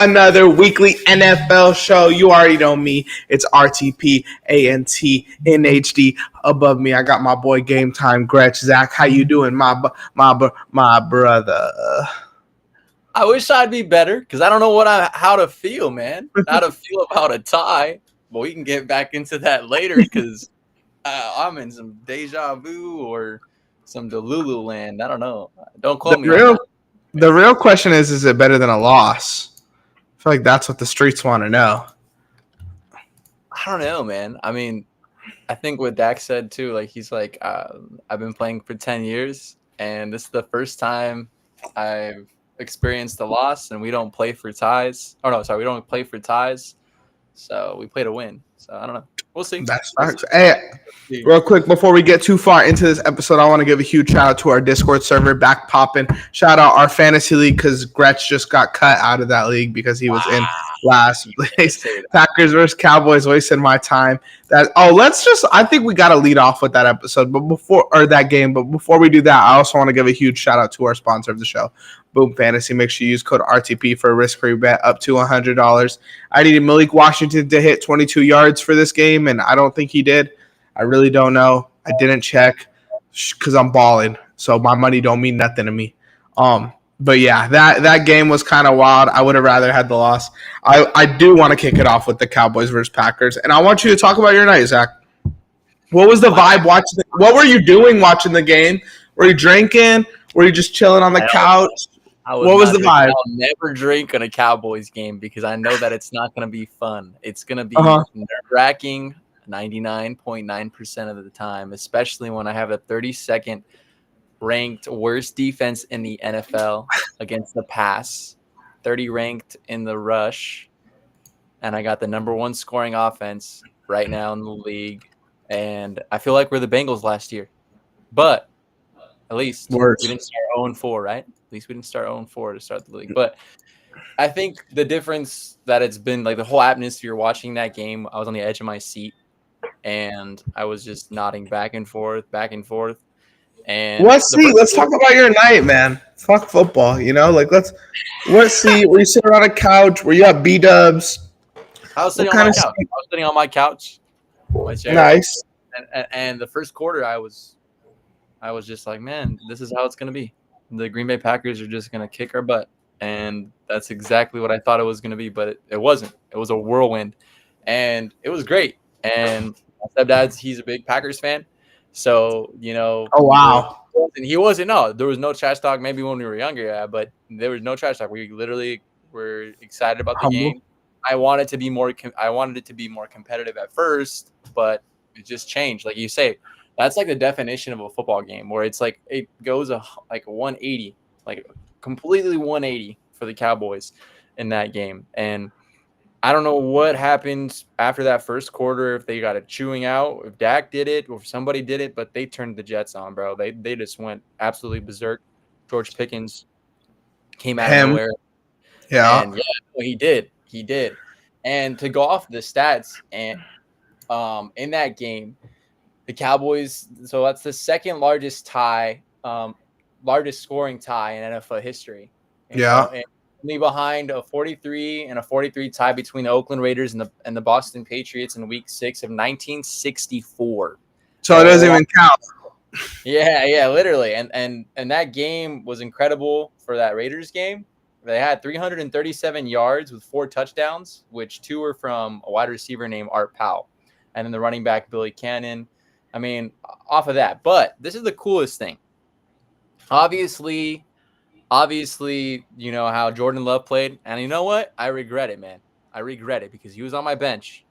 Another weekly NFL show. You already know me. It's RTP ANT NHD. Above me, I got my boy Game Time Gretch. Zach, how you doing, my brother? I wish I'd be better because I don't know how to feel, man. How to feel about a tie. But we can get back into that later because I'm in some deja vu or some Delulu land. I don't know. Don't The quote me on real that. the real question is it better than a loss? I feel like that's what the streets want to know. I don't know, man. I mean, I think what Dak said too. Like he's like, I've been playing for 10 years, and this is the first time I've experienced a loss, and we don't play for ties. Oh no, sorry, we don't play for ties. So we play to win. So I don't know. We'll see. That's We'll see. facts. Hey, real quick, before we get too far into this episode, I want to give a huge shout out to our Discord server, back popping. Shout out our fantasy league because Gretch just got cut out of that league because he was in last place. Packers versus Cowboys, wasted my time. I think we got to lead off with that episode, that game. But before we do that, I also want to give a huge shout out to our sponsor of the show, Boom Fantasy. Make sure you use code RTP for a risk-free bet up to $100. I needed Malik Washington to hit 22 yards for this game, and I don't think he did. I really don't know. I didn't check because I'm balling, so my money don't mean nothing to me. But yeah, that game was kind of wild. I would have rather had the loss. I do want to kick it off with the Cowboys versus Packers, and I want you to talk about your night, Zach. What was the vibe watching? What were you doing watching the game? Were you drinking? Were you just chilling on the couch? What was the vibe? I'll never drink on a Cowboys game because I know that it's not going to be fun. It's going to be nerve-wracking 99.9% of the time, especially when I have a 32nd ranked worst defense in the NFL against the pass, 30 ranked in the rush, and I got the number one scoring offense right now in the league. And I feel like we're the Bengals last year. But at least we didn't start 0-4, right? At least we didn't start 0-4 to start the league. But I think the difference that it's been, like the whole atmosphere watching that game, I was on the edge of my seat, and I was just nodding back and forth. And let's talk about your night, man. Fuck football, you know? Like, let's see. Were you sitting on a couch? Were you at B-dubs? I was sitting on my couch. My chair. Nice. And the first quarter, I was just like, man, this is how it's going to be. The Green Bay Packers are just going to kick our butt. And that's exactly what I thought it was going to be, but it wasn't. It was a whirlwind. And it was great. And my stepdad, he's a big Packers fan. So, you know. Oh, wow. He wasn't. No, there was no trash talk maybe when we were younger, yeah, but there was no trash talk. We literally were excited about the game. I wanted it to be more competitive at first, but it just changed. Like you say, that's like the definition of a football game where it's like it goes like 180, like completely 180 for the Cowboys in that game. And I don't know what happened after that first quarter, if they got it chewing out, if Dak did it, or if somebody did it, but they turned the Jets on, bro. They just went absolutely berserk. George Pickens came out of nowhere. Yeah. And he did. He did. And to go off the stats and in that game, the Cowboys, so that's the second largest tie, largest scoring tie in NFL history. You know, and only behind a 43 and a 43 tie between the Oakland Raiders and the Boston Patriots in Week 6 of 1964. So it doesn't even count. Yeah, literally. And that game was incredible for that Raiders game. They had 337 yards with 4 touchdowns, which 2 were from a wide receiver named Art Powell. And then the running back, Billy Cannon. I mean, off of that. But this is the coolest thing. Obviously, you know how Jordan Love played. And you know what? I regret it, man. I regret it because he was on my bench.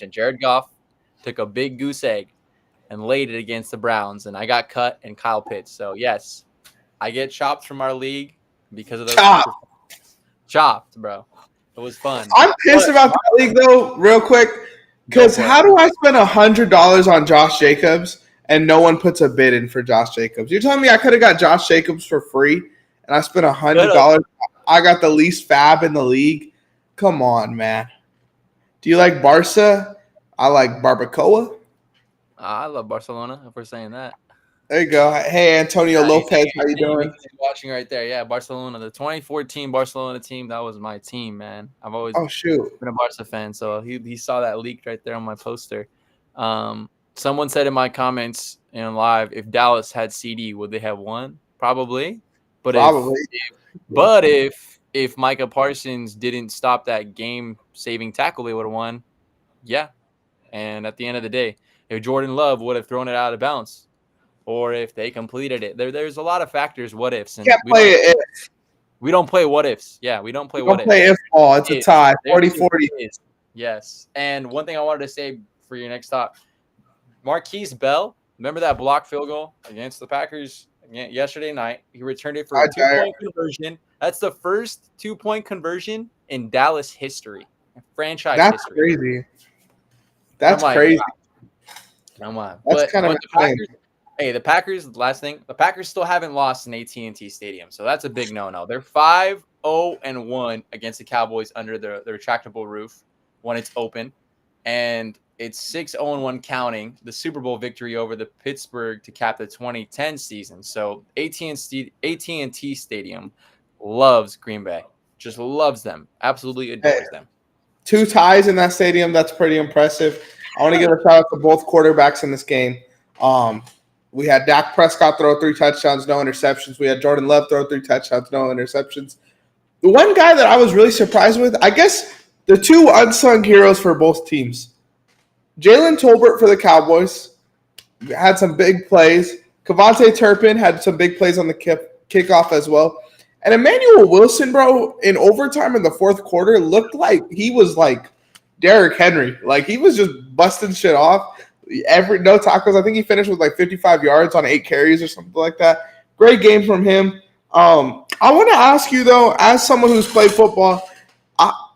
And Jared Goff took a big goose egg and laid it against the Browns. And I got cut and Kyle Pitts. So, yes, I get chopped from our league because of those. Chopped, bro. It was fun. I'm pissed about that league, though, real quick. Because how do I spend $100 on Josh Jacobs and no one puts a bid in for Josh Jacobs? You're telling me I could have got Josh Jacobs for free and I spent $100? I got the least fab in the league. Come on, man. Do you like Barca? I like Barbacoa. I love Barcelona, if we're saying that. There you go. Hey, Antonio Lopez, how you doing? Watching right there. Yeah, Barcelona, the 2014 Barcelona team. That was my team, man. I've always been a Barca fan, so he saw that leaked right there on my poster. Someone said in my comments in live, if Dallas had CD, would they have won? Probably. But if Micah Parsons didn't stop that game-saving tackle, they would have won. Yeah. And at the end of the day, if Jordan Love would have thrown it out of bounds, or if they completed it, there's a lot of factors, what ifs, and we don't play what ifs. Yeah, we don't play what ifs. Play if ball. It's a tie, 40-40. Yes. And one thing I wanted to say for your next thought, Marquise Bell, remember that block field goal against the Packers yesterday night? He returned it for a 2-point conversion. That's the first 2-point conversion in Dallas history, franchise history. That's crazy. That's crazy. Come on. That's kind of insane. Hey, the Packers, last thing, the Packers still haven't lost in AT&T Stadium, so that's a big no-no. They're 5-0-1 against the Cowboys under the retractable roof when it's open, and it's 6-0-1 counting the Super Bowl victory over the Pittsburgh to cap the 2010 season. So AT&T Stadium loves Green Bay, just loves them, absolutely adores them. 2 ties in that stadium. That's pretty impressive. I want to give a shout out to both quarterbacks in this game. We had Dak Prescott throw 3 touchdowns, no interceptions. We had Jordan Love throw 3 touchdowns, no interceptions. The one guy that I was really surprised with, I guess the 2 unsung heroes for both teams. Jalen Tolbert for the Cowboys had some big plays. Kevontae Turpin had some big plays on the kickoff as well. And Emmanuel Wilson, bro, in overtime in the 4th quarter looked like he was like Derrick Henry. Like he was just busting shit off. No tackles. I think he finished with like 55 yards on 8 carries or something like that. Great game from him. I want to ask you though, as someone who's played football,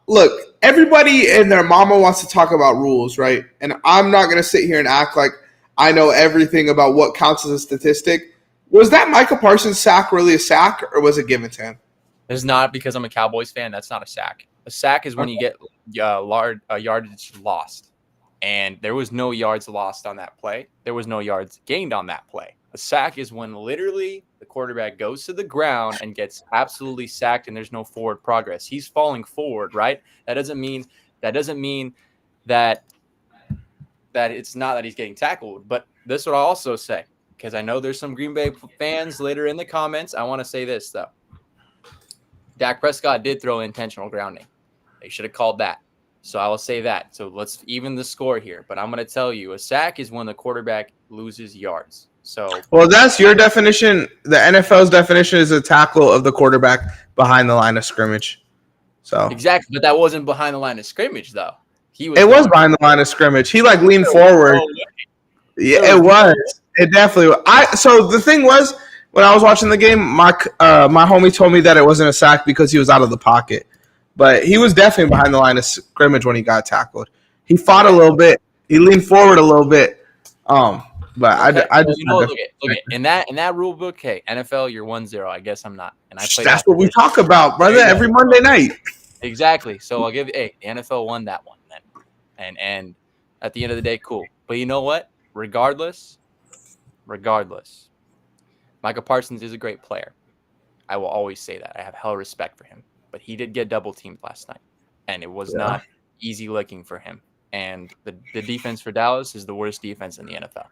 look, everybody and their mama wants to talk about rules, right? And I'm not going to sit here and act like I know everything about what counts as a statistic. Was that Micah Parsons sack really a sack, or was it given to him? It's not, because I'm a Cowboys fan. That's not a sack. A sack is when you get yardage lost. And there was no yards lost on that play. There was no yards gained on that play. A sack is when literally the quarterback goes to the ground and gets absolutely sacked and there's no forward progress. He's falling forward, right? That doesn't mean that it's not that he's getting tackled. But this is what I'll also say, because I know there's some Green Bay fans later in the comments. I want to say this, though. Dak Prescott did throw intentional grounding. They should have called that. So I will say that. So let's even the score here. But I'm going to tell you, a sack is when the quarterback loses yards. So, well, that's your definition. The NFL's definition is a tackle of the quarterback behind the line of scrimmage. So exactly, but that wasn't behind the line of scrimmage, though. It was behind the line of scrimmage. He like leaned forward. Yeah, it was. It definitely was. So the thing was, when I was watching the game, my homie told me that it wasn't a sack because he was out of the pocket. But he was definitely behind the line of scrimmage when he got tackled. He fought a little bit. He leaned forward a little bit. But okay. I just look at in that rule book. Hey, NFL, you're 1-0. I guess I'm not. And I played. That's what we talk about, brother. Every Monday night. Exactly. So I'll give you. Hey, the NFL won that one then. And at the end of the day, cool. But you know what? Regardless, Micah Parsons is a great player. I will always say that. I have hell respect for him. But he did get double teamed last night, and it was not easy looking for him. And the defense for Dallas is the worst defense in the NFL.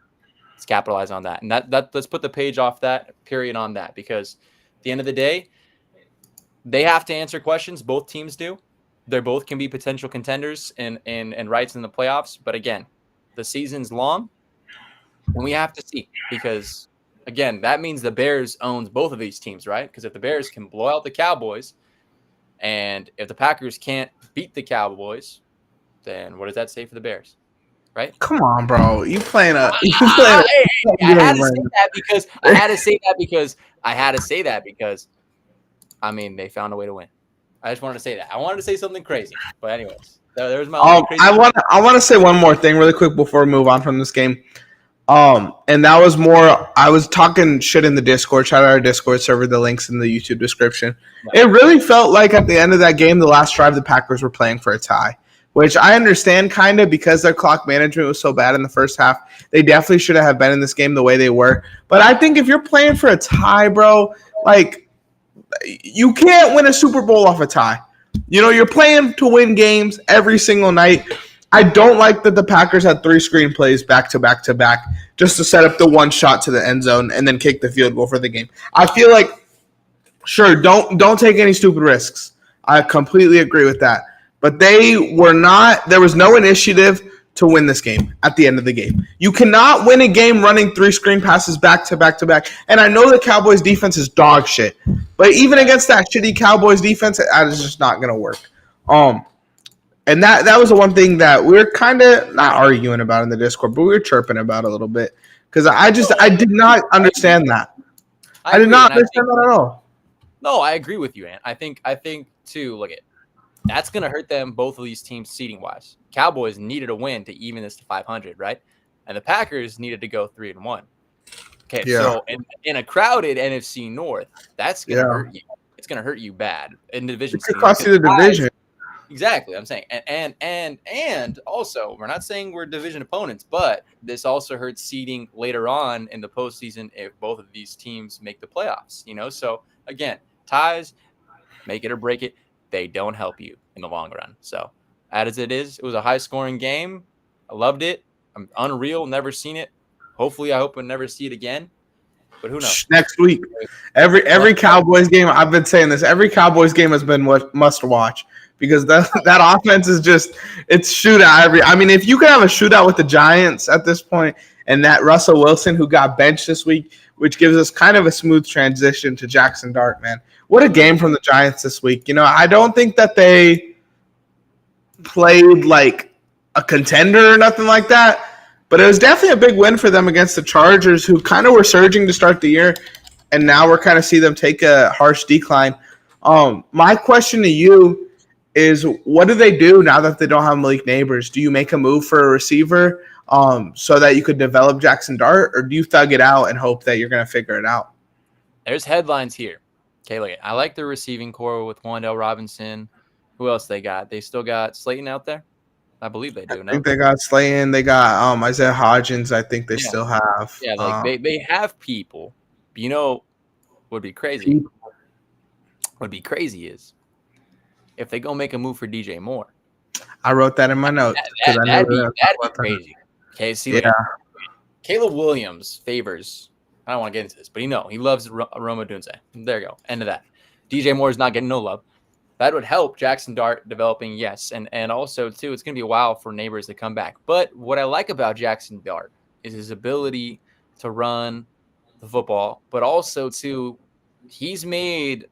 Let's capitalize on that. And that let's put the page off that, period on that, because at the end of the day, they have to answer questions. Both teams do. They both can be potential contenders and rights in the playoffs. But again, the season's long, and we have to see, because again, that means the Bears owns both of these teams, right? Because if the Bears can blow out the Cowboys, and if the Packers can't beat the Cowboys, then what does that say for the Bears? Right? Come on, bro. I had to say that because I mean, they found a way to win. I just wanted to say that. I wanted to say something crazy. But anyways, there's my crazy. I want to say one more thing really quick before we move on from this game. And that was more, I was talking shit in the Discord. Shout out our Discord server. The link's in the YouTube description. Right. It really felt like at the end of that game, the last drive, the Packers were playing for a tie. which I understand kind of because their clock management was so bad in the first half. They definitely should have been in this game the way they were. But I think if you're playing for a tie, bro, like you can't win a Super Bowl off a tie. You know, you're playing to win games every single night. I don't like that the Packers had 3 screenplays back to back to back just to set up the one shot to the end zone and then kick the field goal for the game. I feel like, sure, don't take any stupid risks. I completely agree with that. But they were not. There was no initiative to win this game at the end of the game. You cannot win a game running 3 screen passes back to back to back. And I know the Cowboys defense is dog shit, but even against that shitty Cowboys defense, that is just not going to work. And that was the one thing that we were kind of not arguing about in the Discord, but we were chirping about a little bit because I did not understand that. I did not understand that at all. No, I agree with you, Ant. I think too. Look at that's going to hurt them, both of these teams, seeding wise. Cowboys needed a win to even this to 500, right? And the Packers needed to go 3-1. Okay, so in a crowded NFC North, that's going to hurt you. It's going to hurt you bad in the division. It could cost you the division. Exactly, I'm saying, and also, we're not saying we're division opponents, but this also hurts seeding later on in the postseason if both of these teams make the playoffs. You know, so again, ties, make it or break it, they don't help you in the long run. So, as it is, it was a high-scoring game. I loved it. I'm unreal. Never seen it. Hopefully, I hope we'll never see it again. But who knows? Next week, every Cowboys game. I've been saying this. Every Cowboys game has been must watch. Because that offense is just it's shootout. I mean, if you could have a shootout with the Giants at this point, and that Russell Wilson who got benched this week, which gives us kind of a smooth transition to Jackson Dart, man. What a game from the Giants this week. You know, I don't think that they played like a contender or nothing like that, but it was definitely a big win for them against the Chargers, who kind of were surging to start the year, and now we're kind of see them take a harsh decline. My question to you is, what do they do now that they don't have Malik Neighbors? Do you make a move for a receiver so that you could develop Jackson Dart, or do you thug it out and hope that you're going to figure it out? There's headlines here. Okay, look, I like the receiving core with Wan'Dale Robinson. Who else they got? They still got Slayton out there? I believe they do. I think they got Slayton. They got Isaiah Hodgins. I think they still have. Yeah, like they have people. But you know what would be crazy? What would be crazy is if they go make a move for DJ Moore. I wrote that in my notes. That'd be crazy. Okay, see, like, Caleb Williams favors. I don't want to get into this, but he loves Roma Dunze. There you go. End of that. DJ Moore is not getting no love. That would help Jackson Dart developing, yes. And also, too, it's going to be a while for Neighbors to come back. But what I like about Jackson Dart is his ability to run the football, but also, too, he's made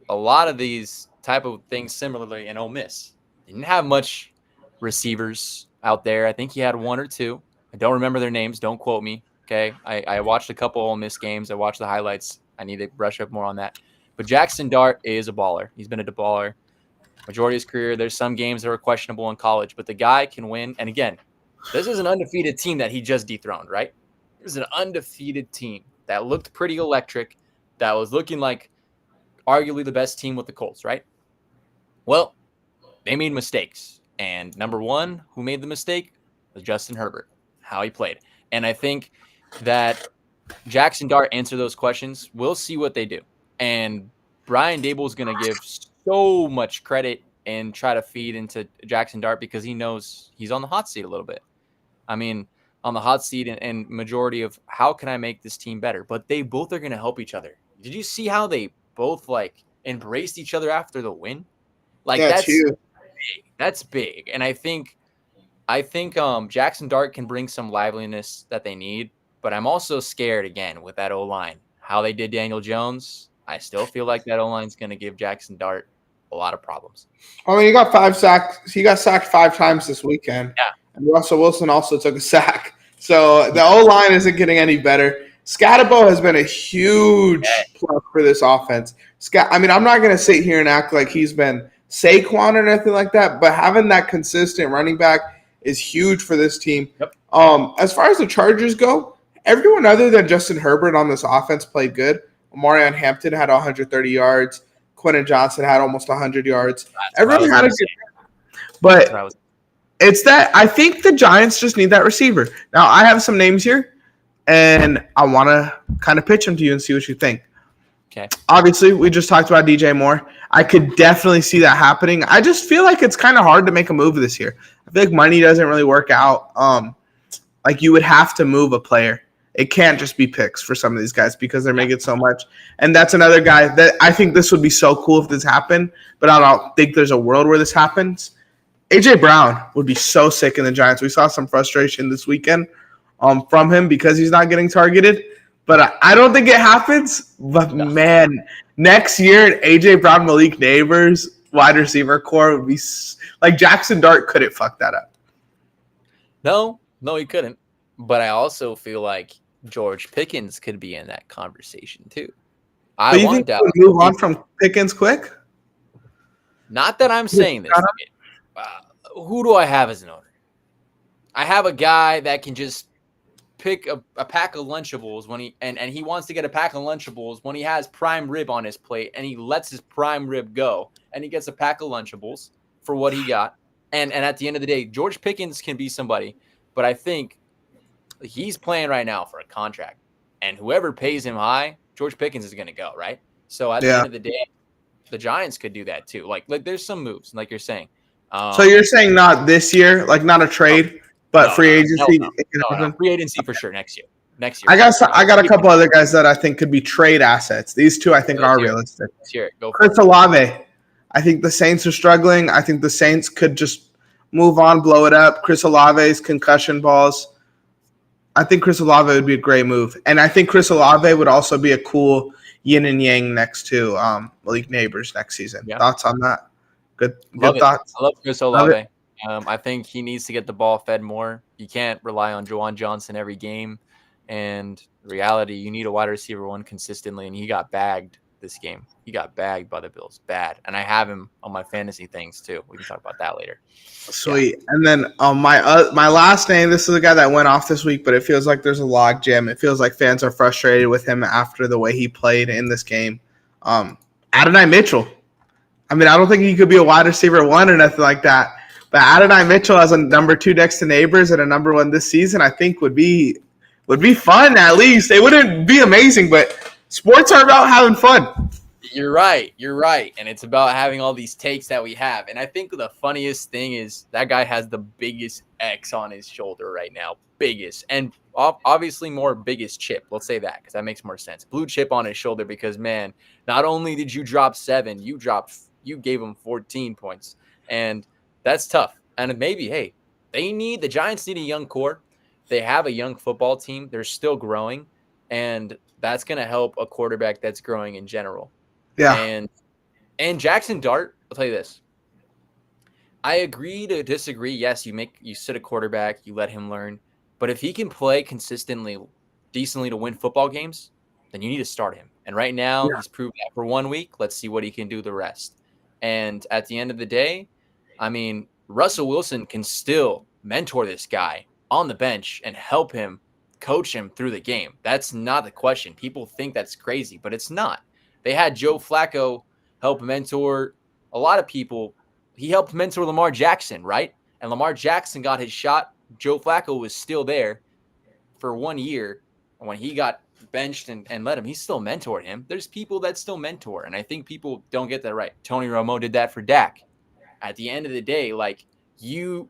a lot of these type of things similarly in Ole Miss. He didn't have much receivers out there. I think he had 1 or 2. I don't remember their names. Don't quote me. Okay. I watched a couple Ole Miss games. I watched the highlights. I need to brush up more on that. But Jackson Dart is a baller. He's been a baller majority of his career. There's some games that were questionable in college, but the guy can win. And again, this is an undefeated team that he just dethroned, right? It was an undefeated team that looked pretty electric, that was looking like arguably the best team with the Colts, right? Well, they made mistakes. And number one, who made the mistake was Justin Herbert, how he played. And I think that Jackson Dart answered those questions. We'll see what they do. And Brian Dable is going to give so much credit and try to feed into Jackson Dart because he knows he's on the hot seat a little bit. I mean, on the hot seat and majority of how can I make this team better? But they both are going to help each other. Did you see how they both like embraced each other after the win? Like that's huge. That's big. And I think Jackson Dart can bring some liveliness that they need, but I'm also scared again with that O-line. How they did Daniel Jones, I still feel like that O-line is going to give Jackson Dart a lot of problems. I mean, he got 5 sacks. He got sacked 5 times this weekend. Yeah. And Russell Wilson also took a sack. So the O-line isn't getting any better. Scatterbo has been a huge plus for this offense. I mean, I'm not going to sit here and act like he's been Saquon or anything like that, but having that consistent running back is huge for this team. Yep. As far as the Chargers go, everyone other than Justin Herbert on this offense played good. Omarion Hampton had 130 yards. Quentin Johnson had almost 100 yards. Everyone had a good – but It's that I think the Giants just need that receiver. Now, I have some names here, and I want to kind of pitch them to you and see what you think. Okay. Obviously, we just talked about DJ Moore. I could definitely see that happening. I just feel like it's kind of hard to make a move this year. I feel like money doesn't really work out. Like you would have to move a player. It can't just be picks for some of these guys because they're making so much. And that's another guy that I think this would be so cool if this happened, but I don't think there's a world where this happens. AJ Brown would be so sick in the Giants. We saw some frustration this weekend from him because he's not getting targeted. But I don't think it happens. But, man, next year, AJ Brown, Malik Neighbors, wide receiver core would be like Jackson Dart couldn't fuck that up. No, he couldn't. But I also feel like George Pickens could be in that conversation too. Do you think we move on from Pickens quick? Not that I'm saying this. Who do I have as an owner? I have a guy that can just pick a pack of Lunchables when he wants to get a pack of Lunchables when he has prime rib on his plate and he lets his prime rib go and he gets a pack of Lunchables for what he got. And at the end of the day, George Pickens can be somebody, but I think he's playing right now for a contract, and whoever pays him high, George Pickens is going to go, right? So at the end of the day, the Giants could do that too. Like there's some moves, like you're saying. So you're saying not this year, like not a trade, but free agency? No. Free agency for sure next year. I got a couple other guys that I think could be trade assets. These two I think are realistic. Chris Olave. I think the Saints are struggling. I think the Saints could just move on, blow it up. Chris Olave's concussion balls. I think Chris Olave would be a great move. And I think Chris Olave would also be a cool yin and yang next to Malik Neighbors next season. Yeah. Thoughts on that? Good thoughts? I love Chris Olave. I think he needs to get the ball fed more. You can't rely on Juwan Johnson every game. And reality, you need a wide receiver one consistently, and he got bagged this game. He got bagged by the Bills. Bad. And I have him on my fantasy things too. We can talk about that later. Sweet. Yeah. And then my last name, this is a guy that went off this week, but it feels like there's a log jam. It feels like fans are frustrated with him after the way he played in this game. Adonai Mitchell. I mean, I don't think he could be a wide receiver one or nothing like that. But Adonai Mitchell as a number 2 next to Neighbors and a number 1 this season, I think would be fun at least. It wouldn't be amazing, but sports are about having fun. You're right. And it's about having all these takes that we have. And I think the funniest thing is that guy has the biggest X on his shoulder right now. Biggest. And obviously more biggest chip. Let's say that because that makes more sense. Blue chip on his shoulder because, man, not only did you drop 7, you gave him 14 points. And that's tough. And maybe, hey, the Giants need a young core. They have a young football team. They're still growing. And that's going to help a quarterback that's growing in general. Yeah. And Jackson Dart, I'll tell you this. I agree to disagree. Yes, you sit a quarterback, you let him learn. But if he can play consistently, decently to win football games, then you need to start him. And right now, he's proved that for 1 week. Let's see what he can do the rest. And at the end of the day, I mean, Russell Wilson can still mentor this guy on the bench and help him, coach him through the game. That's not the question. People think that's crazy, but it's not. They had Joe Flacco help mentor a lot of people. He helped mentor Lamar Jackson, right? And Lamar Jackson got his shot. Joe Flacco was still there for 1 year. And when he got benched and let him, he still mentored him. There's people that still mentor. And I think people don't get that right. Tony Romo did that for Dak. At the end of the day, like you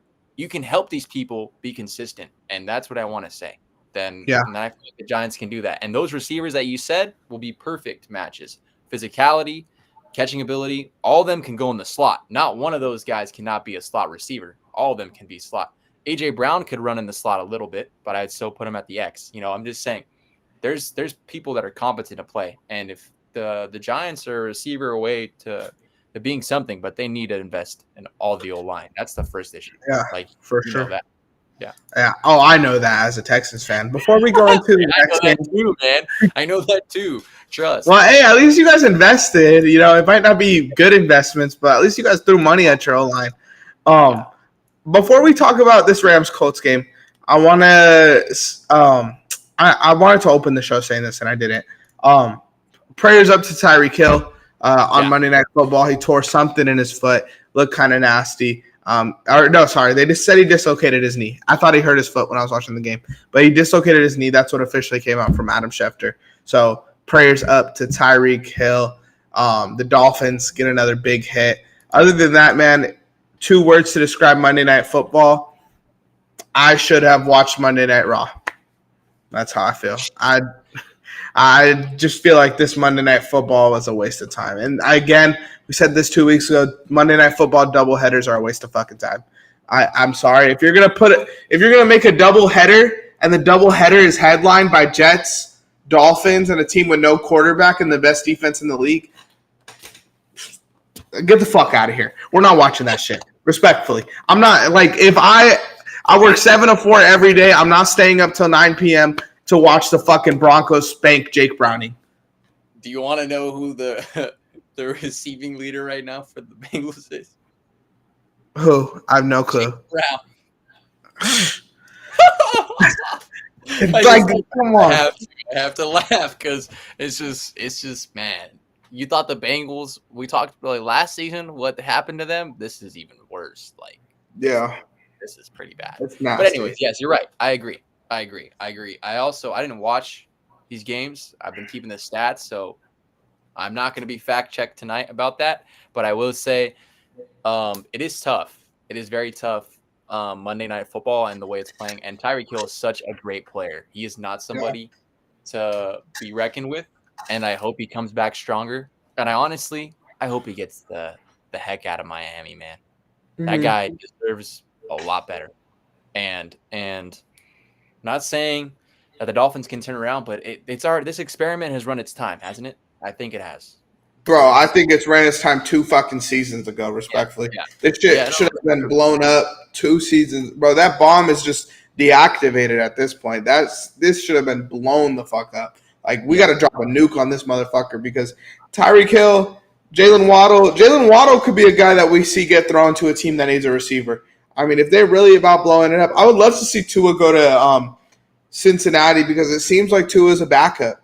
can help these people be consistent. And that's what I want to say. And I feel like the Giants can do that. And those receivers that you said will be perfect matches. Physicality, catching ability, all of them can go in the slot. Not one of those guys cannot be a slot receiver. All of them can be slot. AJ Brown could run in the slot a little bit, but I'd still put him at the X. I'm just saying there's people that are competent to play. And if the Giants are a receiver away to being something, but they need to invest in all the O-line. That's the first issue. Yeah, for sure. That. Yeah. Oh, I know that as a Texans fan. Before we go into the next game, too, man. I know that too. Trust. Well, hey, at least you guys invested. It might not be good investments, but at least you guys threw money at your O-line. Before we talk about this Rams-Colts game, I want to. I wanted to open the show saying this, and I didn't. Prayers up to Tyreek Hill on Monday Night Football. He tore something in his foot. Looked kind of nasty. Or no, sorry, they just said he dislocated his knee. I thought he hurt his foot when I was watching the game, but he dislocated his knee. That's what officially came out from Adam Schefter. So prayers up to Tyreek Hill. The Dolphins get another big hit. Other than that, man, 2 words to describe Monday Night Football. I should have watched Monday Night Raw. That's how I feel. I just feel like this Monday Night Football was a waste of time. And again, we said this 2 weeks ago. Monday Night Football doubleheaders are a waste of fucking time. I'm sorry if you're gonna make a doubleheader and the doubleheader is headlined by Jets, Dolphins, and a team with no quarterback and the best defense in the league. Get the fuck out of here. We're not watching that shit. Respectfully, I'm not if I work 7 to 4 every day. I'm not staying up till 9 p.m. to watch the fucking Broncos spank Jake Browning. Do you want to know who the receiving leader right now for the Bengals is? Who? I have no clue. Brown. Come on. I have to laugh because it's just man. You thought the Bengals? We talked about last season. What happened to them? This is even worse. Yeah, this is pretty bad. It's nasty. But anyways, yes, you're right. I agree. I didn't watch these games. I've been keeping the stats, so I'm not going to be fact checked tonight about that. But I will say, it is tough. It is very tough. Monday Night Football and the way it's playing. And Tyreek Hill is such a great player. He is not somebody to be reckoned with. And I hope he comes back stronger. And I hope he gets the heck out of Miami, man. Mm-hmm. That guy deserves a lot better. And not saying that the Dolphins can turn around, but this experiment has run its time, hasn't it? I think it has. Bro, I think it's ran its time 2 fucking seasons ago, respectfully. This shit should have been blown up 2 seasons. Bro, that bomb is just deactivated at this point. This should have been blown the fuck up. We got to drop a nuke on this motherfucker because Tyreek Hill, Jalen Waddle could be a guy that we see get thrown to a team that needs a receiver. I mean, if they're really about blowing it up, I would love to see Tua go to Cincinnati because it seems like Tua is a backup.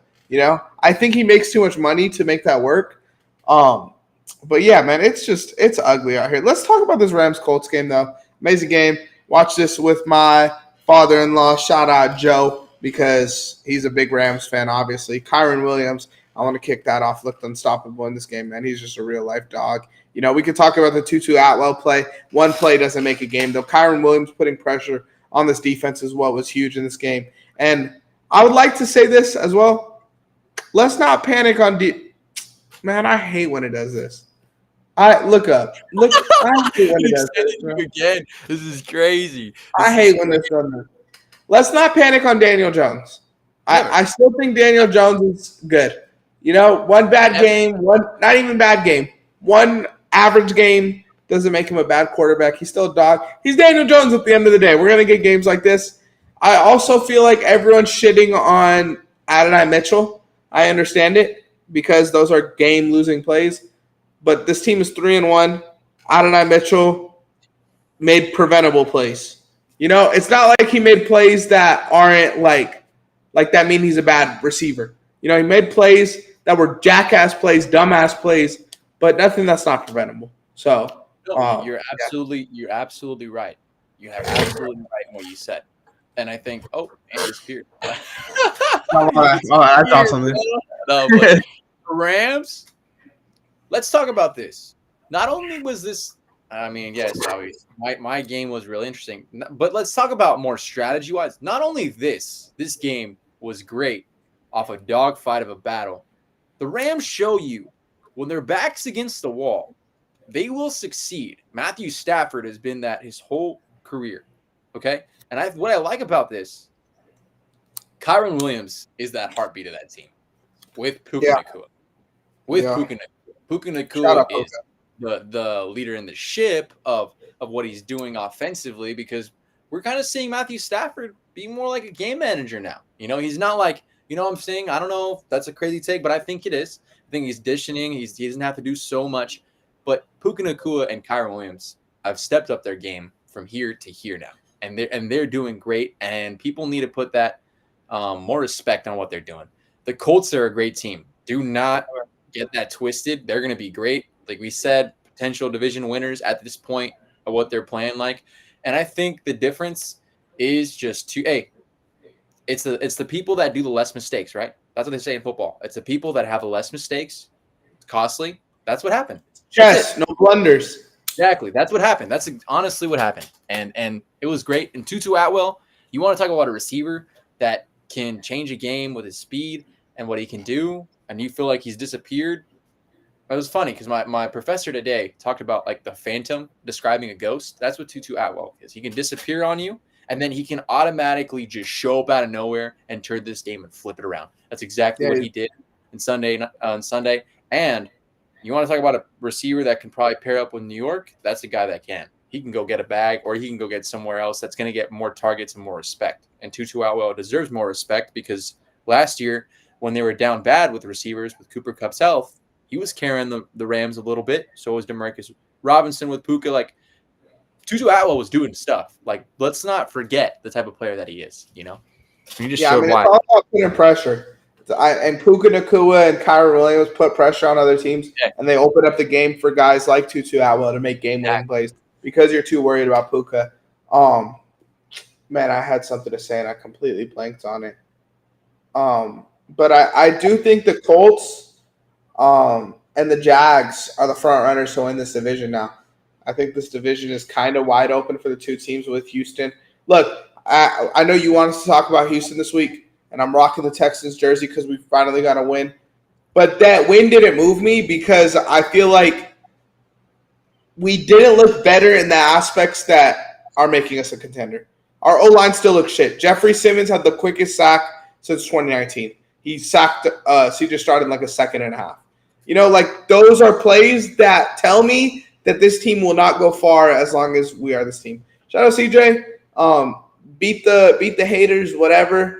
I think he makes too much money to make that work. But yeah, man, it's ugly out here. Let's talk about this Rams-Colts game, though. Amazing game. Watch this with my father-in-law. Shout out Joe because he's a big Rams fan, obviously. Kyron Williams, I want to kick that off. Looked unstoppable in this game, man. He's just a real-life dog. We could talk about the Tutu Atwell play. One play doesn't make a game, though. Kyron Williams putting pressure on this defense as well was huge in this game. And I would like to say this as well. Let's not panic on Man, I hate when it does this. Look up. I hate when it does this. Again, this is crazy. I hate when this does this. Let's not panic on Daniel Jones. I still think Daniel Jones is good. One bad game, not even bad game. One average game doesn't make him a bad quarterback. He's still a dog. He's Daniel Jones at the end of the day. We're going to get games like this. I also feel like everyone's shitting on Adonai Mitchell. I understand it because those are game-losing plays. But this team is 3-1. Adonai Mitchell made preventable plays. It's not like he made plays that aren't like that mean he's a bad receiver. He made plays that were jackass plays, dumbass plays, but nothing that's not preventable. So you're absolutely right. You have absolutely right in what you said. And I think, Andrew Spears. I thought something. No, but Rams, let's talk about this. Not only was this, yes, obviously, my game was really interesting. But let's talk about more strategy-wise. Not only this game was great off a dogfight of a battle. The Rams show you when their back's against the wall, they will succeed. Matthew Stafford has been that his whole career, okay? And what I like about this, Kyron Williams is that heartbeat of that team with Puka Nacua. Puka Nacua is the leader in the ship of what he's doing offensively because we're kind of seeing Matthew Stafford be more like a game manager now. He's not like, what I'm saying? I don't know if that's a crazy take, but I think it is. I think he's dishing. He doesn't have to do so much. But Puka Nacua and Kyron Williams have stepped up their game from here to here now. And they're doing great, and people need to put that more respect on what they're doing. The Colts are a great team. Do not get that twisted. They're going to be great. Like we said, potential division winners at this point. of what they're playing like. And I think the difference is just it's the people that do the less mistakes, right? That's what they say in football. It's the people that have the less mistakes. It's costly. That's what happened. Chess, no blunders. Exactly. That's what happened. That's honestly what happened. And it was great. And Tutu Atwell, you want to talk about a receiver that can change a game with his speed and what he can do, and you feel like he's disappeared. It was funny because my professor today talked about like the phantom describing a ghost. That's what Tutu Atwell is. He can disappear on you, and then he can automatically just show up out of nowhere and turn this game and flip it around. That's exactly what he did on Sunday. And you want to talk about a receiver that can probably pair up with New York? That's the guy that can. He can go get a bag, or he can go get somewhere else that's going to get more targets and more respect. And Tutu Atwell deserves more respect because last year when they were down bad with receivers with Cooper Kupp's health, he was carrying the Rams a little bit. So was Demarcus Robinson with Puka. Like, Tutu Atwell was doing stuff. Like, let's not forget the type of player that he is, you know? He just showed why. It's all about putting pressure. And Puka Nacua and Kyron Williams put pressure on other teams, and they open up the game for guys like Tutu Atwell to make game-winning plays because you're too worried about Puka. Man, I had something to say, and I completely blanked on it. But I do think the Colts and the Jags are the front runners to win this division now. I think this division is kind of wide open for the two teams with Houston. Look, I know you want us to talk about Houston this week, and I'm rocking the Texans jersey because we finally got a win. But that win didn't move me because I feel like we didn't look better in the aspects that are making us a contender. Our O-line still looks shit. Jeffrey Simmons had the quickest sack since 2019. He sacked C.J. Stroud in like a second and a half. You know, like those are plays that tell me that this team will not go far as long as we are this team. Shout out CJ. Beat the haters, whatever.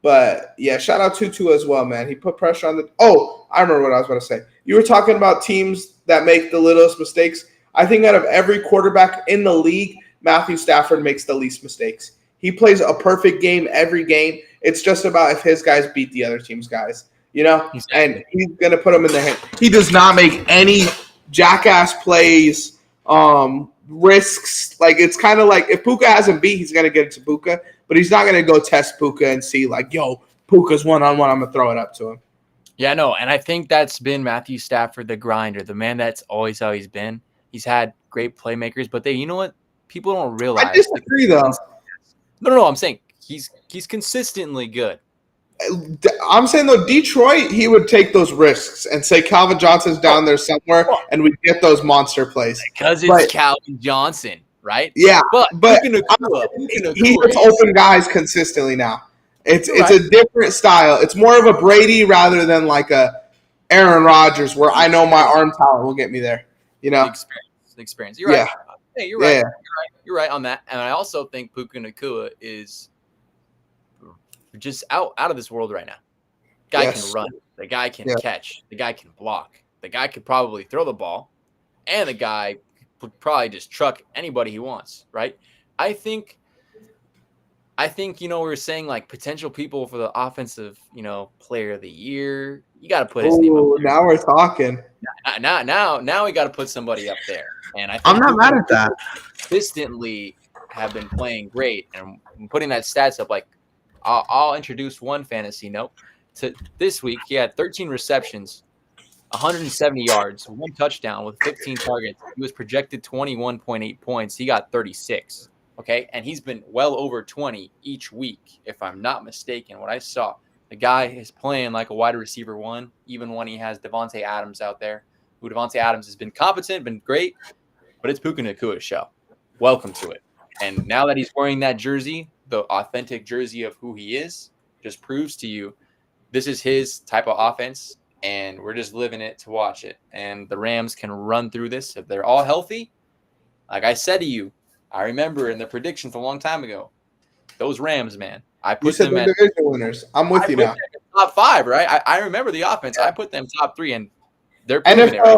But yeah, shout out Tutu as well, man. He put pressure on the. Oh, I remember what I was about to say. You were talking about teams that make the littlest mistakes. I think out of every quarterback in the league, Matthew Stafford makes the least mistakes. He plays a perfect game every game. It's just about if his guys beat the other team's guys, you know? And he's going to put them in the hand. He does not make any jackass plays, risks. Like, it's kind of like if Puka hasn't beat, he's going to get it to Puka. But he's not going to go test Puka and see, like, yo, Puka's one-on-one. I'm going to throw it up to him. Yeah, no, and I think that's been Matthew Stafford, the grinder, the man that's always how he's been. He's had great playmakers, but you know what? People don't realize. I disagree, though. No. I'm saying he's consistently good. I'm saying, though, Detroit, he would take those risks and say Calvin Johnson's down there somewhere, and we get those monster plays. Because it's Calvin Johnson, right? Yeah, but he hits open guys consistently now. It's a different style. It's more of a Brady rather than like a Aaron Rodgers where I know my arm talent will get me there. You know, the experience. You're right. Hey, you're right. Yeah. You're right on that. And I also think Puka Nacua is just out of this world right now. Guy can run. The guy can catch. The guy can block. The guy could probably throw the ball, and the guy would probably just truck anybody he wants. Right? I think we were saying like potential people for the offensive player of the year. You got to put his name up there. Now we're talking. Now we got to put somebody up there. And I think I'm not mad at that. Consistently have been playing great and putting that stats up. Like I'll introduce one fantasy note to this week. He had 13 receptions, 170 yards, 1 touchdown with 15 targets. He was projected 21.8 points. He got 36. Okay, and he's been well over 20 each week, if I'm not mistaken. What I saw, the guy is playing like a wide receiver one, even when he has Devontae Adams out there. Who Devontae Adams has been competent, been great, but it's Puka Nacua's show. Welcome to it. And now that he's wearing that jersey, the authentic jersey of who he is, just proves to you this is his type of offense, and we're just living it to watch it. And the Rams can run through this if they're all healthy. Like I said to you, I remember in the predictions a long time ago, those Rams, man. I put them at division winners. I'm with you now. Top 5, right? I remember the offense. I put them top 3, and they're proving it right.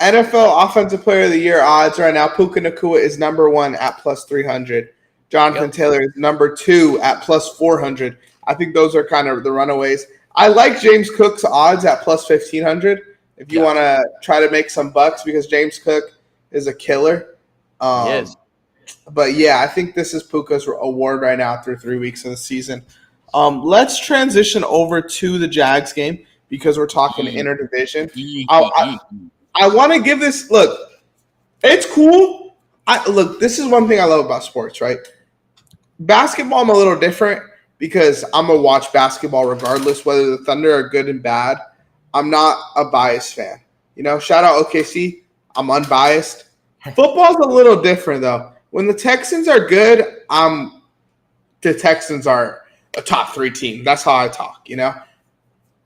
NFL Offensive Player of the Year odds right now. Puka Nacua is number 1 at plus 300. Jonathan Taylor is number 2 at plus 400. I think those are kind of the runaways. I like James Cook's odds at plus 1,500 if you want to try to make some bucks because James Cook is a killer. He is. But yeah, I think this is Puka's award right now after 3 weeks of the season. Let's transition over to the Jags game because we're talking interdivision. I want to give this look. It's cool. This is one thing I love about sports, right? Basketball, I'm a little different because I'm gonna watch basketball regardless whether the Thunder are good and bad. I'm not a biased fan. Shout out OKC. I'm unbiased. Football's a little different though. When the Texans are good, the Texans are a top 3 team. That's how I talk.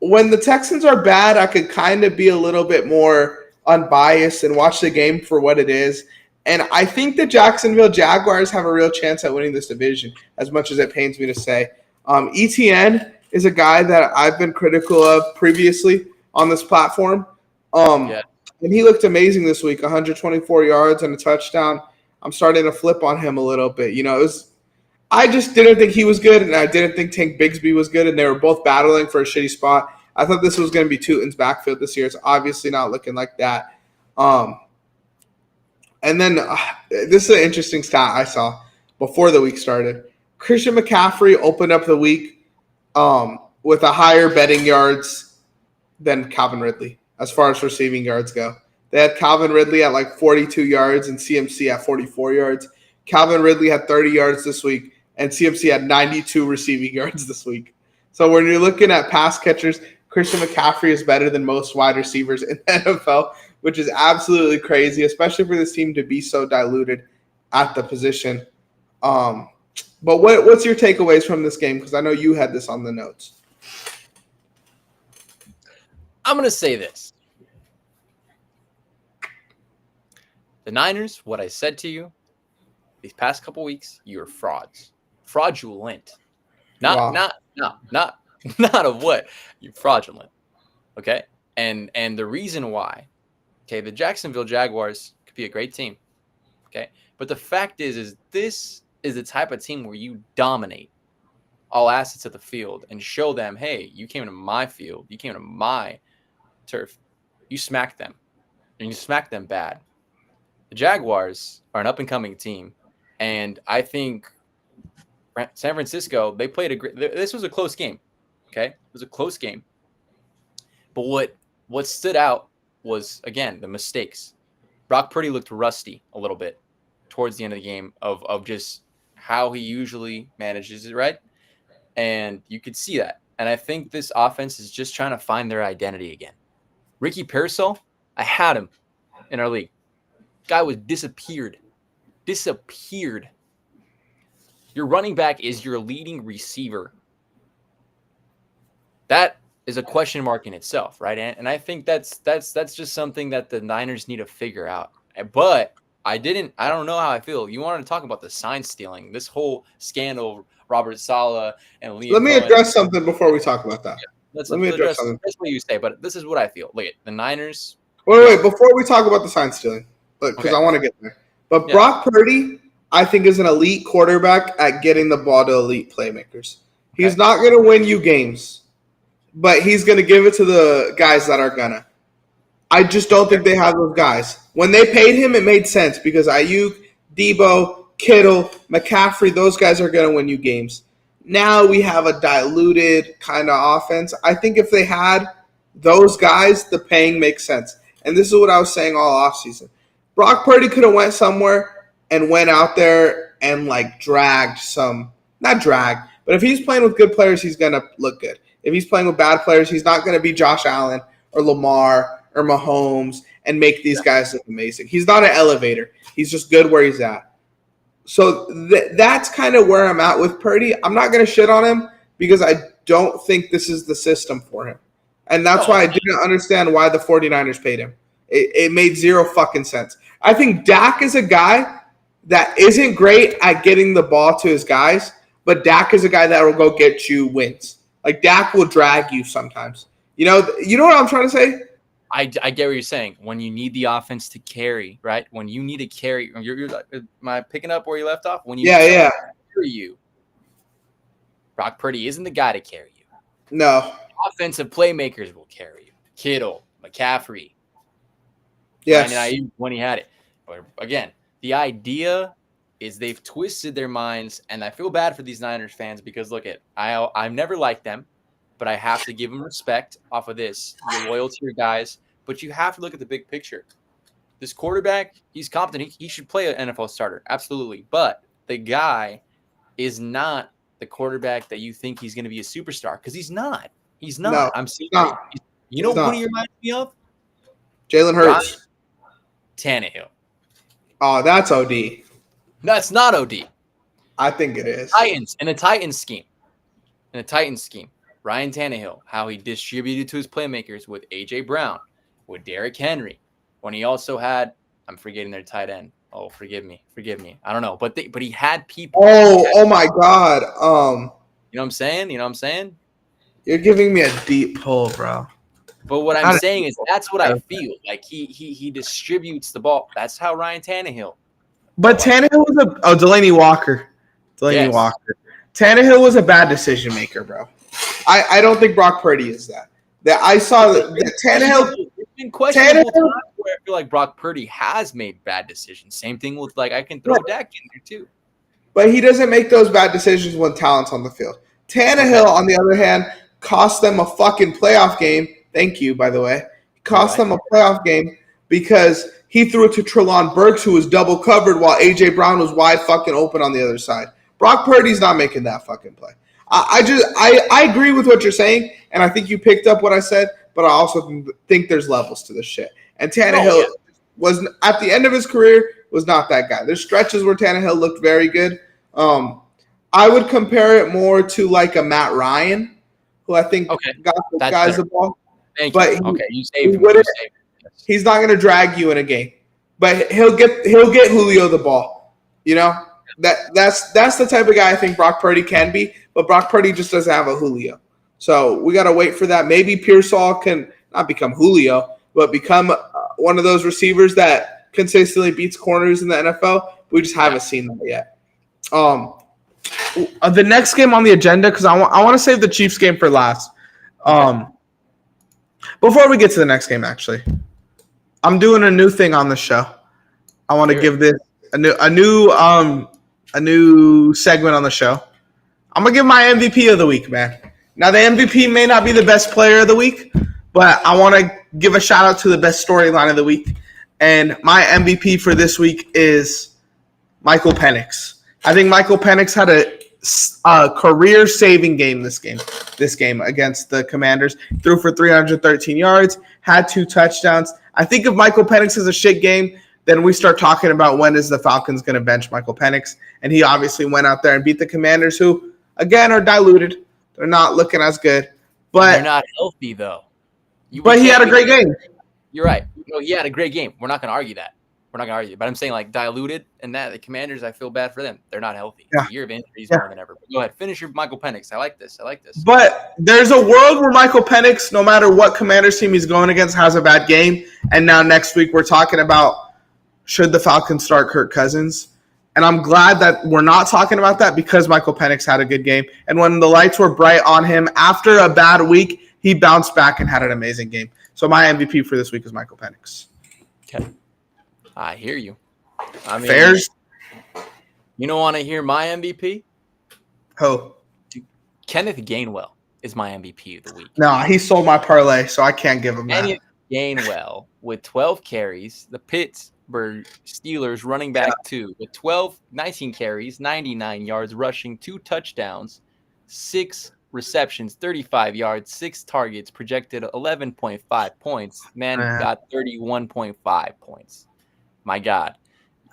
When the Texans are bad, I could kind of be a little bit more unbiased and watch the game for what it is. And I think the Jacksonville Jaguars have a real chance at winning this division, as much as it pains me to say. ETN is a guy that I've been critical of previously on this platform. And he looked amazing this week, 124 yards and a touchdown. I'm starting to flip on him a little bit. I just didn't think he was good, and I didn't think Tank Bigsby was good, and they were both battling for a shitty spot. I thought this was going to be Tootin's backfield this year. It's obviously not looking like that. And then this is an interesting stat I saw before the week started. Christian McCaffrey opened up the week with a higher betting yards than Calvin Ridley as far as receiving yards go. They had Calvin Ridley at like 42 yards and CMC at 44 yards. Calvin Ridley had 30 yards this week, and CMC had 92 receiving yards this week. So when you're looking at pass catchers, Christian McCaffrey is better than most wide receivers in the NFL, which is absolutely crazy, especially for this team to be so diluted at the position. But what's your takeaways from this game? Because I know you had this on the notes. I'm going to say this. The Niners, what I said to you these past couple weeks, you're frauds. Fraudulent. Not of what? You're fraudulent. Okay? And the reason why, okay, the Jacksonville Jaguars could be a great team. Okay? But the fact is this is the type of team where you dominate all assets of the field and show them, hey, you came to my field, you came to my turf, you smacked them. And you smacked them bad. The Jaguars are an up-and-coming team. And I think San Francisco, they played this was a close game. Okay? It was a close game. But what stood out was, again, the mistakes. Brock Purdy looked rusty a little bit towards the end of the game of just how he usually manages it, right? And you could see that. And I think this offense is just trying to find their identity again. Ricky Pearsall, I had him in our league. Guy was disappeared. Your running back is your leading receiver. That is a question mark in itself, right? And I think that's just something that the Niners need to figure out. But I don't know how I feel. You wanted to talk about the sign stealing, this whole scandal, Robert Saleh and Liam. Let me address something before we talk about that. Yeah, let me address something. That's what you say, but this is what I feel. Look at the Niners. Wait, before we talk about the sign stealing, because I want to get there. But Brock Purdy, I think, is an elite quarterback at getting the ball to elite playmakers. He's not going to win you games, but he's going to give it to the guys that are gonna. I just don't think they have those guys. When they paid him, it made sense because Ayuk, Debo, Kittle, McCaffrey, those guys are going to win you games. Now we have a diluted kind of offense. I think if they had those guys, the paying makes sense. And this is what I was saying all offseason. Brock Purdy could have went somewhere and went out there and dragged some – not drag, but if he's playing with good players, he's going to look good. If he's playing with bad players, he's not going to be Josh Allen or Lamar or Mahomes and make these guys look amazing. He's not an elevator. He's just good where he's at. So that's kind of where I'm at with Purdy. I'm not going to shit on him because I don't think this is the system for him. And that's why I didn't understand why the 49ers paid him. It made zero fucking sense. I think Dak is a guy that isn't great at getting the ball to his guys, but Dak is a guy that will go get you wins. Dak will drag you sometimes. You know what I'm trying to say? I get what you're saying. When you need the offense to carry, right? When you need to carry, am I picking up where you left off? When you need to carry you, Brock Purdy isn't the guy to carry you. No. Offensive playmakers will carry you. Kittle, McCaffrey. Yes. When he had it. But again, the idea is they've twisted their minds, and I feel bad for these Niners fans because look I've never liked them, but I have to give them respect off of this. You're loyal to your guys, but you have to look at the big picture. This quarterback, he's competent. He should play an NFL starter, absolutely. But the guy is not the quarterback that you think he's going to be a superstar because he's not. He's not. No, I'm serious. not. You know who he reminds me of? Jalen Hurts. Tannehill. Oh, that's OD. That's not OD. I think it is. Titans in a Titans scheme. Ryan Tannehill, how he distributed to his playmakers with A.J. Brown, with Derrick Henry, when he also had, I'm forgetting their tight end. Oh, forgive me. I don't know, but he had people. Oh my God. You know what I'm saying? You're giving me a deep pull, bro. But what I'm saying is that's what I feel. Like he distributes the ball. That's how Ryan Tannehill. But Tannehill was Delaney Walker. Walker. Tannehill was a bad decision maker, bro. I don't think Brock Purdy is that. I saw that Tannehill. It's been questionable times where I feel like Brock Purdy has made bad decisions. Same thing with I can throw Dak in there too. But he doesn't make those bad decisions when talent's on the field. Tannehill, on the other hand, cost them a fucking playoff game. Thank you, by the way. Cost them a playoff game because he threw it to Treylon Burks, who was double covered while A.J. Brown was wide fucking open on the other side. Brock Purdy's not making that fucking play. I agree with what you're saying, and I think you picked up what I said, but I also think there's levels to this shit. And Tannehill was, at the end of his career, was not that guy. There's stretches where Tannehill looked very good. I would compare it more to like a Matt Ryan, who I think got the guys the ball. Thank you. You saved him. He's not going to drag you in a game, but he'll get Julio the ball. You know, that's the type of guy I think Brock Purdy can be, but Brock Purdy just doesn't have a Julio. So we got to wait for that. Maybe Pearsall can not become Julio, but become one of those receivers that consistently beats corners in the NFL. We just haven't seen that yet. The next game on the agenda, because I want to save the Chiefs game for last. Before we get to the next game, actually, I'm doing a new thing on the show. I want to give this a new segment on the show. I'm gonna give my MVP of the week, man. Now the MVP may not be the best player of the week, but I want to give a shout out to the best storyline of the week. And my MVP for this week is Michael Penix. I think Michael Penix had a career-saving game this game against the Commanders. Threw for 313 yards, had 2 touchdowns. I think if Michael Penix has a shit game, then we start talking about when is the Falcons going to bench Michael Penix. And he obviously went out there and beat the Commanders, who, again, are diluted. They're not looking as good. But they're not healthy, though. But he had a great game. You're right. No, he had a great game. We're not going to argue that. But I'm saying like diluted and that the Commanders, I feel bad for them. They're not healthy. Yeah. It's a year of injuries more than ever. But go ahead. Finish your Michael Penix. I like this. But there's a world where Michael Penix, no matter what Commanders team he's going against, has a bad game. And now next week we're talking about should the Falcons start Kirk Cousins. And I'm glad that we're not talking about that because Michael Penix had a good game. And when the lights were bright on him after a bad week, he bounced back and had an amazing game. So my MVP for this week is Michael Penix. Okay. I hear you. I mean, Fairs. You don't want to hear my MVP? Who? Kenneth Gainwell is my MVP of the week. No, he sold my parlay, so I can't give him that. Kenneth Gainwell with 12 carries. The Pittsburgh Steelers running back 2 with 19 carries, 99 yards rushing, 2 touchdowns, 6 receptions, 35 yards, 6 targets, projected 11.5 points. Man got 31.5 points. My God.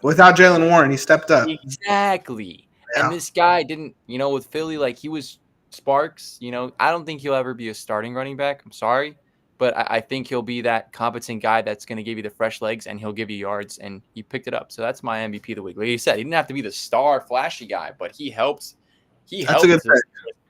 Without Jalen Warren, he stepped up. Exactly. Yeah. And this guy didn't, with Philly, like he was sparks. I don't think he'll ever be a starting running back. I'm sorry. But I think he'll be that competent guy that's going to give you the fresh legs and he'll give you yards. And he picked it up. So that's my MVP of the week. Like you said, he didn't have to be the star, flashy guy, but he helps. That's a good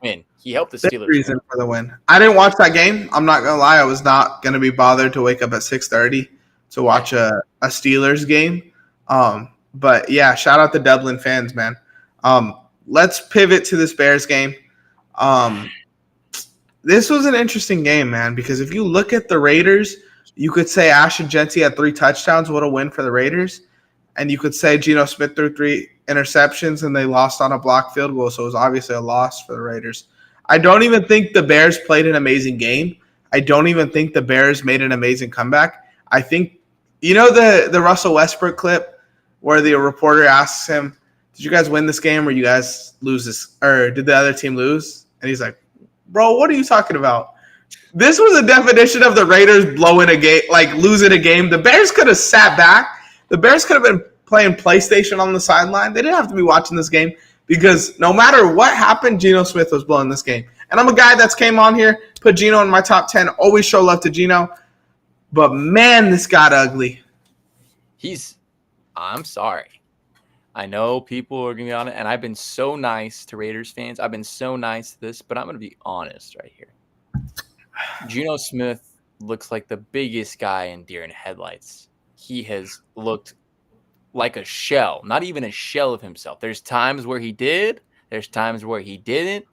win. He helped the Steelers reason for the win. I didn't watch that game. I'm not going to lie. I was not going to be bothered to wake up at 6:30 to watch a Steelers game. But yeah, shout out the Dublin fans, man. Let's pivot to this Bears game. This was an interesting game, man, because if you look at the Raiders, you could say Ashton Genty had 3 touchdowns. What a win for the Raiders. and you could say Geno Smith threw 3 interceptions and they lost on a blocked field goal, so it was obviously a loss for the Raiders. I don't even think the Bears played an amazing game. I don't even think the Bears made an amazing comeback. I think, the Russell Westbrook clip where the reporter asks him, did you guys win this game or you guys lose this, or did the other team lose? And he's like, bro, what are you talking about? This was a definition of the Raiders blowing a game, like losing a game. The Bears could have sat back. The Bears could have been playing PlayStation on the sideline. They didn't have to be watching this game because no matter what happened, Geno Smith was blowing this game. And I'm a guy that's came on here, put Geno in my top 10, always show love to Geno. But, man, this got ugly. I'm sorry. I know people are going to be on it, and I've been so nice to Raiders fans. I've been so nice to this, but I'm going to be honest right here. Geno Smith looks like the biggest guy in deer in headlights. He has looked like a shell, not even a shell of himself. There's times where he did, there's times where he didn't,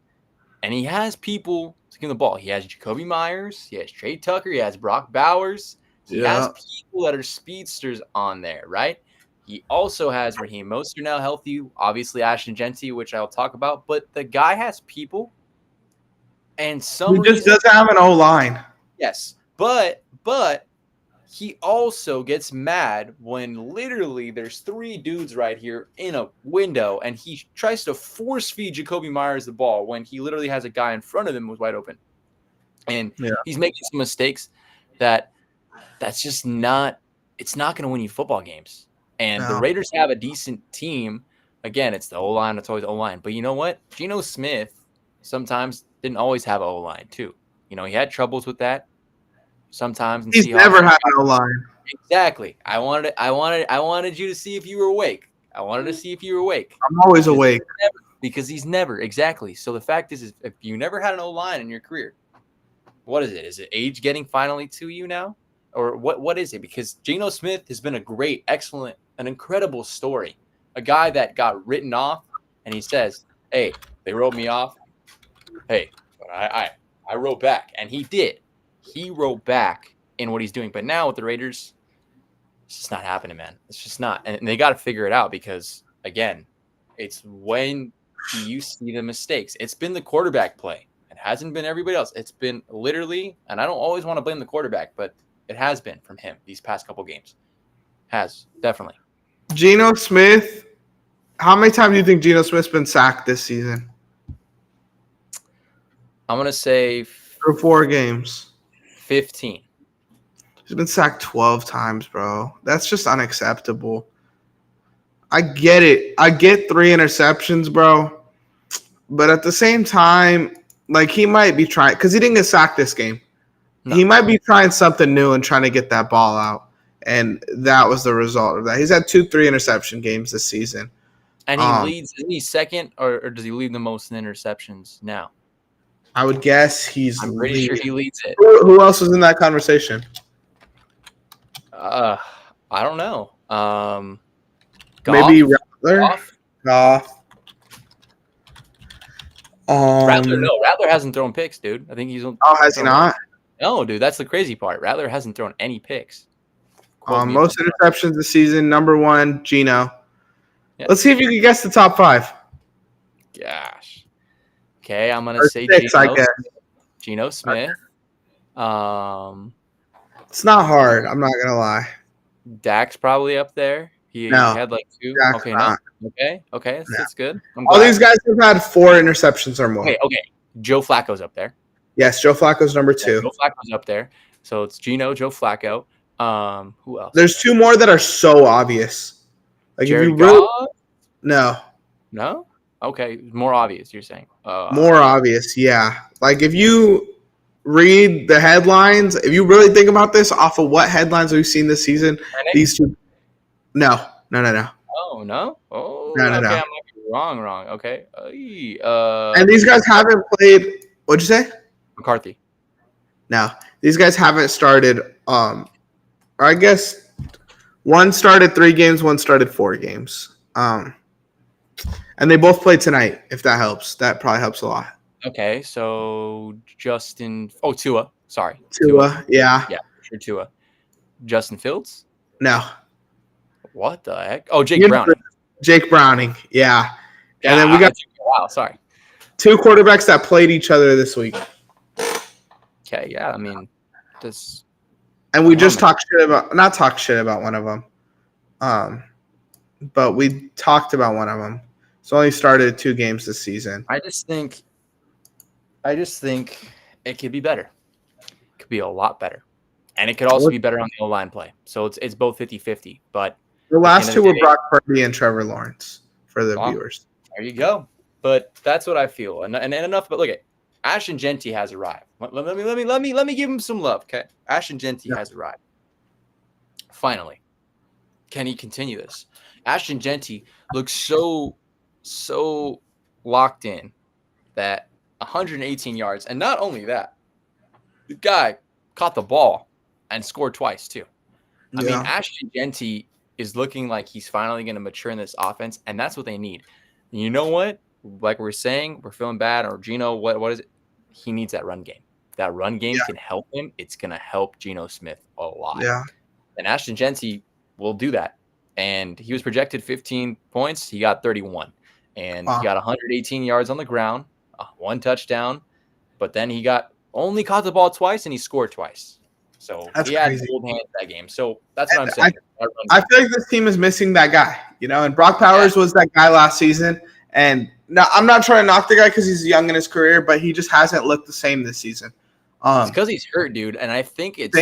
and he has people to give him the ball. He has Jacoby Myers, he has Trey Tucker, he has Brock Bowers. He has people that are speedsters on there, right? He also has Raheem Mostert now healthy, obviously Ashton Genty, which I'll talk about, but the guy has people. And he just doesn't have an O-line. Yes, but he also gets mad when literally there's 3 dudes right here in a window, and he tries to force feed Jacoby Myers the ball when he literally has a guy in front of him who's wide open. And he's making some mistakes that's just not – it's not going to win you football games. And the Raiders have a decent team. Again, it's the O-line. It's always the O-line. But you know what? Geno Smith sometimes didn't always have an O-line too. He had troubles with that sometimes. He's never had an O-line. Exactly. I wanted you to see if you were awake. I wanted to see if you were awake. I'm always awake. Because he's never. Exactly. So the fact is if you never had an O-line in your career, what is it? Is it age getting finally to you now? Or what is it? Because Geno Smith has been a great, excellent, an incredible story. A guy that got written off, and he says, hey, they wrote me off. Hey, I wrote back. And he did. He wrote back in what he's doing. But now with the Raiders, it's just not happening, man. It's just not. And they got to figure it out because, again, it's when you see the mistakes. It's been the quarterback play. It hasn't been everybody else. It's been literally, and I don't always want to blame the quarterback, but it has been from him these past couple games. Has, definitely. Geno Smith, how many times do you think Geno Smith's been sacked this season? I'm going to say for 4 games. 15. He's been sacked 12 times, bro. That's just unacceptable. I get it. I get 3 interceptions, bro. But at the same time, like he might be trying – because he didn't get sacked this game. No. He might be trying something new and trying to get that ball out. And that was the result of that. He's had 2-3 interception games this season. And he leads – isn't he second or does he lead the most in interceptions now? I would guess he's. I'm pretty sure he leads it. Who else was in that conversation? I don't know. Goff? Maybe Rattler. Goff. Rattler hasn't thrown picks, dude. I think he's. Oh, has he not? No, dude. That's the crazy part. Rattler hasn't thrown any picks. Most interceptions this season. Number 1, Geno. Yep. Let's see if you can guess the top 5. Gosh. Okay, I'm gonna say 6, Geno Smith. It's not hard. I'm not gonna lie. Dak's probably up there. He had like 2. Dak's okay, not. No. Okay, that's good. All these guys have had 4 interceptions or more. Okay. Joe Flacco's up there. Yes, Joe Flacco's number 2. Yeah, Joe Flacco's up there. So it's Geno, Joe Flacco. Who else? There's 2 more that are so obvious. Like Jared if you really Goff? No. Okay, more obvious. You're saying more obvious, yeah. Like if you read the headlines, if you really think about this, off of what headlines we've seen this season, these 2. No. Oh no. Oh no. Okay, I might be wrong. Okay. And these guys haven't played. What'd you say? McCarthy. No, these guys haven't started. Or I guess one started 3 games, one started 4 games. And they both play tonight, if that helps. That probably helps a lot. Okay, so Tua. Sorry. Tua, yeah. Yeah, sure, Tua. Justin Fields? No. What the heck? Oh, Jake Browning. Jake Browning, yeah. Yeah, And then we got wow, sorry. 2 quarterbacks that played each other this week. Okay, yeah, I mean, this. And we just not talked shit about one of them. But we talked about one of them. It's only started 2 games this season. I just think it could be better. It could be a lot better. And it could also be better on the O-line play. So it's both 50-50. But the last 2 were Brock Purdy and Trevor Lawrence for the viewers. There you go. But that's what I feel. And enough. But look at Ashton Jeanty has arrived. Let me give him some love. Okay, Ashton Jeanty has arrived. Finally, can he continue this? Ashton Jeanty looks so locked in that 118 yards, and not only that, the guy caught the ball and scored twice too. I mean, Ashton Jeanty is looking like he's finally going to mature in this offense, and that's what they need. And you know what? Like we're saying, we're feeling bad, or Geno, what is it? He needs that run game. If that run game can help him, it's going to help Geno Smith a lot. Yeah. And Ashton Jeanty will do that. And he was projected 15 points. He got 31. And he got 118 yards on the ground, 1 touchdown. But then he only caught the ball twice, and he scored twice. So he had bold hands that game. So that's what I'm saying. I feel like this team is missing that guy, and Brock Powers was that guy last season. And now I'm not trying to knock the guy because he's young in his career, but he just hasn't looked the same this season. It's because he's hurt, dude. And I think it's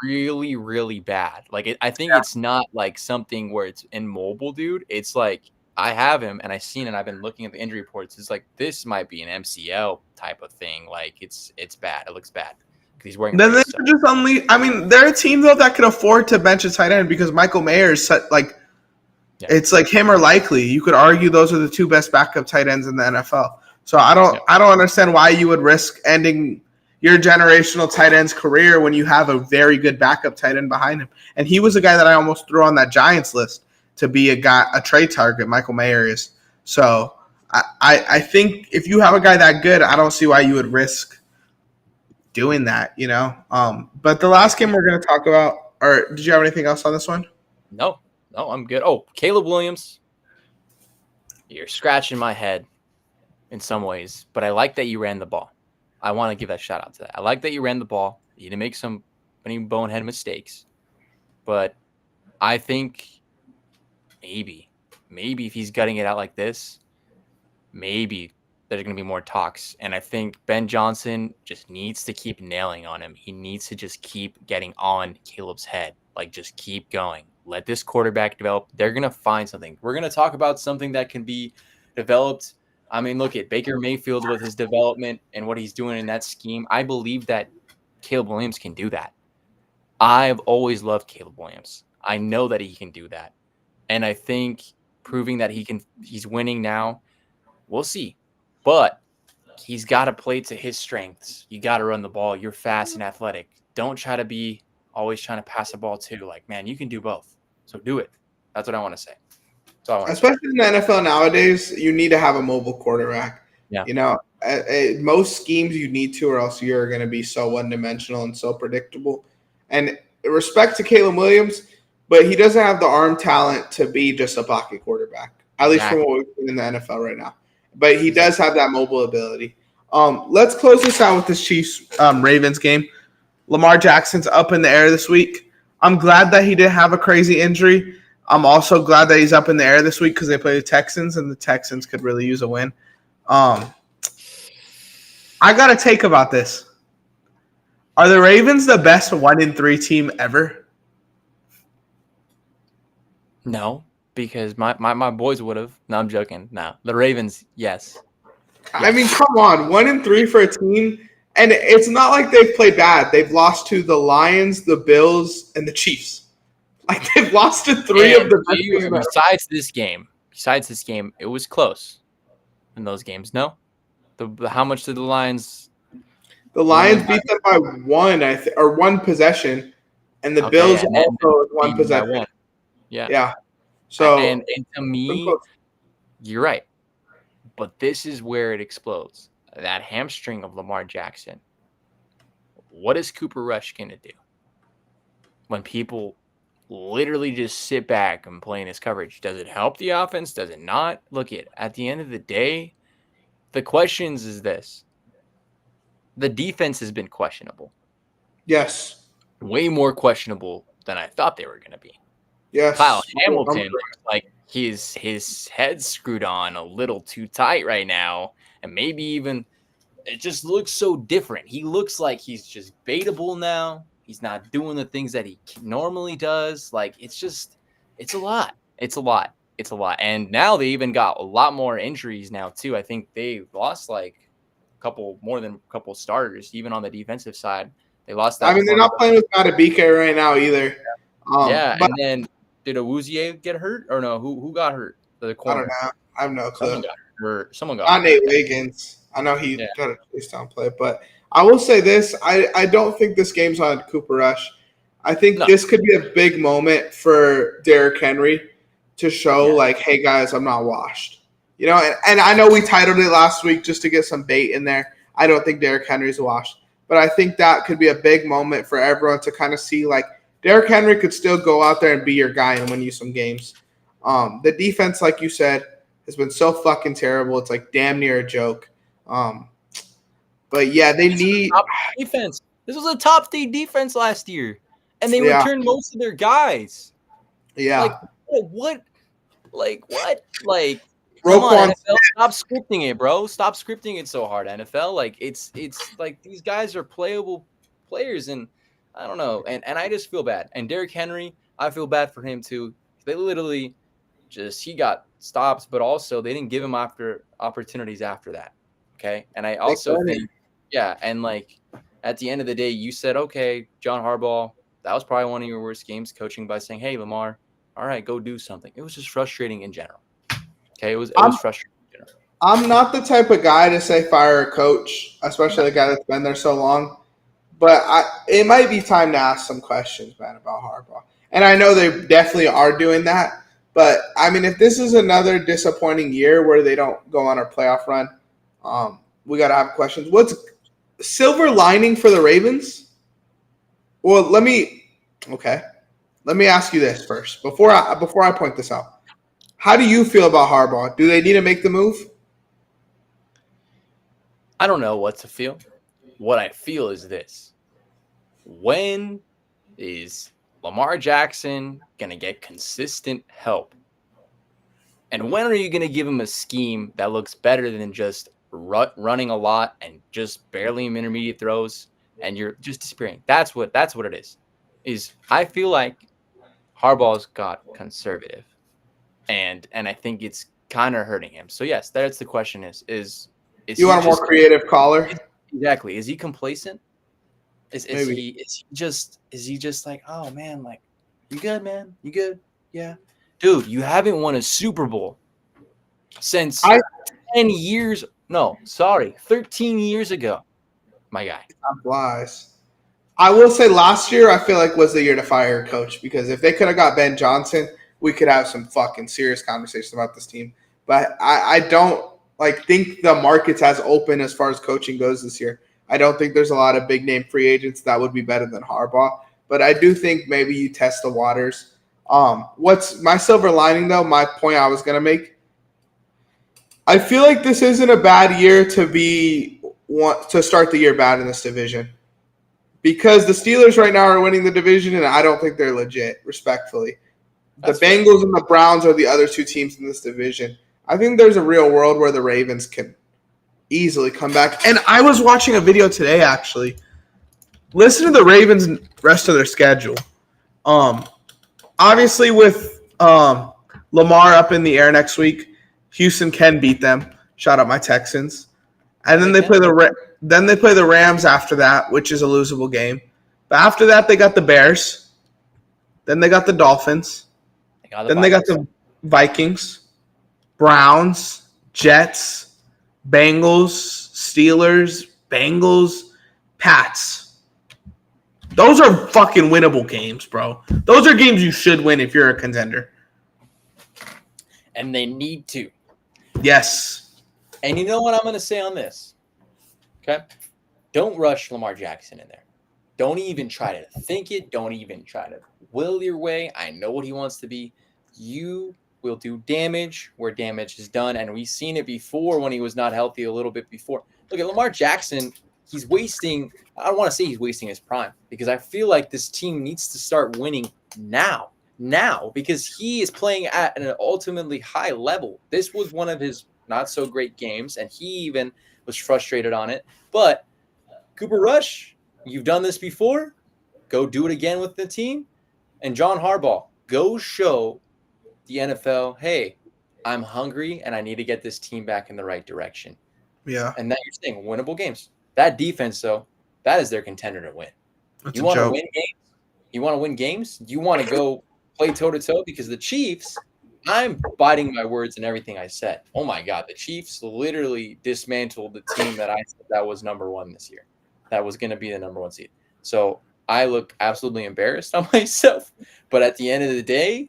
really, really bad. Like, I think it's not like something where it's immobile, dude. It's like I have him and I've seen it. I've been looking at the injury reports. It's like this might be an MCL type of thing. Like it's bad. It looks bad. He's wearing. Then they could just unleash. I mean, they're a team though that could afford to bench a tight end because Michael Mayer is like, it's like him or Likely. You could argue those are the 2 best backup tight ends in the NFL. So I don't understand why you would risk ending your generational tight end's career when you have a very good backup tight end behind him. And he was a guy that I almost threw on that Giants list to be a trade target. Michael Mayer is. So I think if you have a guy that good, I don't see why you would risk doing that, But the last game we're going to talk about, or did you have anything else on this one? No, I'm good. Oh, Caleb Williams, you're scratching my head in some ways, but I like that you ran the ball. I want to give that shout out to that. I like that you ran the ball. You didn't make any bonehead mistakes, but I think maybe if he's gutting it out like this, maybe there's going to be more talks. And I think Ben Johnson just needs to keep nailing on him. He needs to just keep getting on Caleb's head. Like, just keep going. Let this quarterback develop. They're going to find something. We're going to talk about something that can be developed. I mean, look at Baker Mayfield with his development and what he's doing in that scheme. I believe that Caleb Williams can do that. I've always loved Caleb Williams. I know that he can do that. And I think proving that he's winning now, we'll see. But he's got to play to his strengths. You got to run the ball. You're fast and athletic. Don't try to be always trying to pass the ball too. Like, man, you can do both. So do it. That's what I want to say. Especially in the NFL nowadays, you need to have a mobile quarterback. Yeah. Most schemes you need to, or else you're going to be so one-dimensional and so predictable. And respect to Caleb Williams, but he doesn't have the arm talent to be just a pocket quarterback, at least from what we've seen in the NFL right now. But he does have that mobile ability. Let's close this out with this Chiefs-Ravens game. Lamar Jackson's up in the air this week. I'm glad that he didn't have a crazy injury. I'm also glad that he's up in the air this week because they play the Texans, and the Texans could really use a win. I got a take about this. Are the Ravens the best 1-3 team ever? No. Because my boys would have. No, I'm joking. No, the Ravens, yes. I mean, come on, 1-3 for a team, and it's not like they've played bad. They've lost to the Lions, the Bills, and the Chiefs. Like they've lost to 3 of the best teams. Besides this game, it was close in those games. No, how much did the Lions? The Lions beat them by 1, or 1 possession, and the Bills also 1 possession. By 1. Yeah. Yeah. So and to me, you're right. But this is where it explodes. That hamstring of Lamar Jackson. What is Cooper Rush going to do when people literally just sit back and play in his coverage. Does it help the offense? Does it not? Look, at the end of the day, the questions is this. The defense has been questionable. Yes. Way more questionable than I thought they were going to be. Yes. Kyle Hamilton looks like his head's screwed on a little too tight right now. And maybe even it just looks so different. He looks like he's just baitable now. He's not doing the things that he normally does. Like, it's a lot. It's a lot. It's a lot. And now they even got a lot more injuries now, too. I think they lost like more than a couple starters, even on the defensive side. They lost that. I mean, they're not playing with Matabike right now either. Yeah, but and then did Awuzie get hurt or no? Who got hurt? The corner. I don't know. I have no clue. Someone got hurt. Someone got Not hurt. Nate Wiggins. I know he got a chase down play, but I will say this: I don't think this game's on Cooper Rush. I think this could be a big moment for Derrick Henry to show, like, hey guys, I'm not washed. You know, and I know we titled it last week just to get some bait in there. I don't think Derrick Henry's washed, but I think that could be a big moment for everyone to kind of see, like, Derrick Henry could still go out there and be your guy and win you some games. The defense, like you said, has been so fucking terrible. It's like damn near a joke. But yeah, they need defense. This was a top 3 defense last year, and they returned most of their guys. Yeah. Like what? Come on, NFL, stop scripting it, bro. Stop scripting it so hard, NFL. Like it's like these guys are playable players, and I don't know, and I just feel bad. And Derrick Henry, I feel bad for him too. They literally he got stops, but also they didn't give him opportunities after that. Okay, and I also think, and like at the end of the day, you said, okay, John Harbaugh, that was probably one of your worst games coaching by saying, hey, Lamar, all right, go do something. It was just frustrating in general. Okay, it was frustrating in general. I'm not the type of guy to say fire a coach, especially the guy that's been there so long. But it might be time to ask some questions, man, about Harbaugh. And I know they definitely are doing that. But, I mean, if this is another disappointing year where they don't go on our playoff run, we got to have questions. What's silver lining for the Ravens? Well, let me ask you this first before I point this out. How do you feel about Harbaugh? Do they need to make the move? I don't know what to feel. What I feel is this. When is Lamar Jackson going to get consistent help? And when are you going to give him a scheme that looks better than just running a lot and just barely intermediate throws and you're just disappearing? That's what it is. I feel like Harbaugh's got conservative. And I think it's kind of hurting him. So yes, that's the question is you want a more creative caller? Exactly. Is he complacent? Is he just like, oh man, like, you good, man? You good? Yeah. Dude, you haven't won a Super Bowl since 13 years ago, my guy. Time flies. I will say last year I feel like was the year to fire a coach because if they could have got Ben Johnson, we could have some fucking serious conversations about this team. But I don't think the market's as open as far as coaching goes this year. I don't think there's a lot of big name free agents that would be better than Harbaugh. But I do think maybe you test the waters. What's my silver lining though? My point I was gonna make. I feel like this isn't a bad year to start the year bad in this division. Because the Steelers right now are winning the division, and I don't think they're legit, respectfully. That's the Bengals and the Browns are the other two teams in this division. I think there's a real world where the Ravens can easily come back. And I was watching a video today, actually. Listen to the Ravens' rest of their schedule. Obviously, with Lamar up in the air next week, Houston can beat them. Shout out my Texans. And then they play the Rams after that, which is a losable game. But after that, they got the Bears. Then they got the Dolphins. They got the Vikings, Browns, Jets, Bengals, Steelers, Bengals, Pats. Those are fucking winnable games, bro. Those are games you should win if you're a contender. And they need to. Yes. And you know what I'm going to say on this? Okay? Don't rush Lamar Jackson in there. Don't even try to think it. Don't even try to will your way. I know what he wants to be. You will do damage where damage is done. And we've seen it before when he was not healthy a little bit before. Look at Lamar Jackson. He's wasting, I don't want to say he's wasting his prime because I feel like this team needs to start winning now, because he is playing at an ultimately high level. This was one of his not so great games, and he even was frustrated on it. But Cooper Rush, you've done this before. Go do it again with the team. And John Harbaugh, go show the NFL, hey, I'm hungry and I need to get this team back in the right direction. Yeah. And that you're saying winnable games. That defense, though, that is their contender to win. That's you want to win games? You want to win games? You want to go play toe-to-toe? Because the Chiefs, I'm biting my words and everything I said. Oh, my God. The Chiefs literally dismantled the team that I said that was number one this year. That was going to be the number one seed. So I look absolutely embarrassed on myself. But at the end of the day,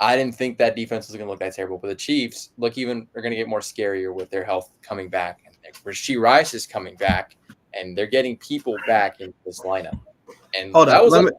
I didn't think that defense was going to look that terrible. But the Chiefs, are going to get more scarier with their health coming back. And Rashee Rice is coming back, and they're getting people back into this lineup. And Hold that on, was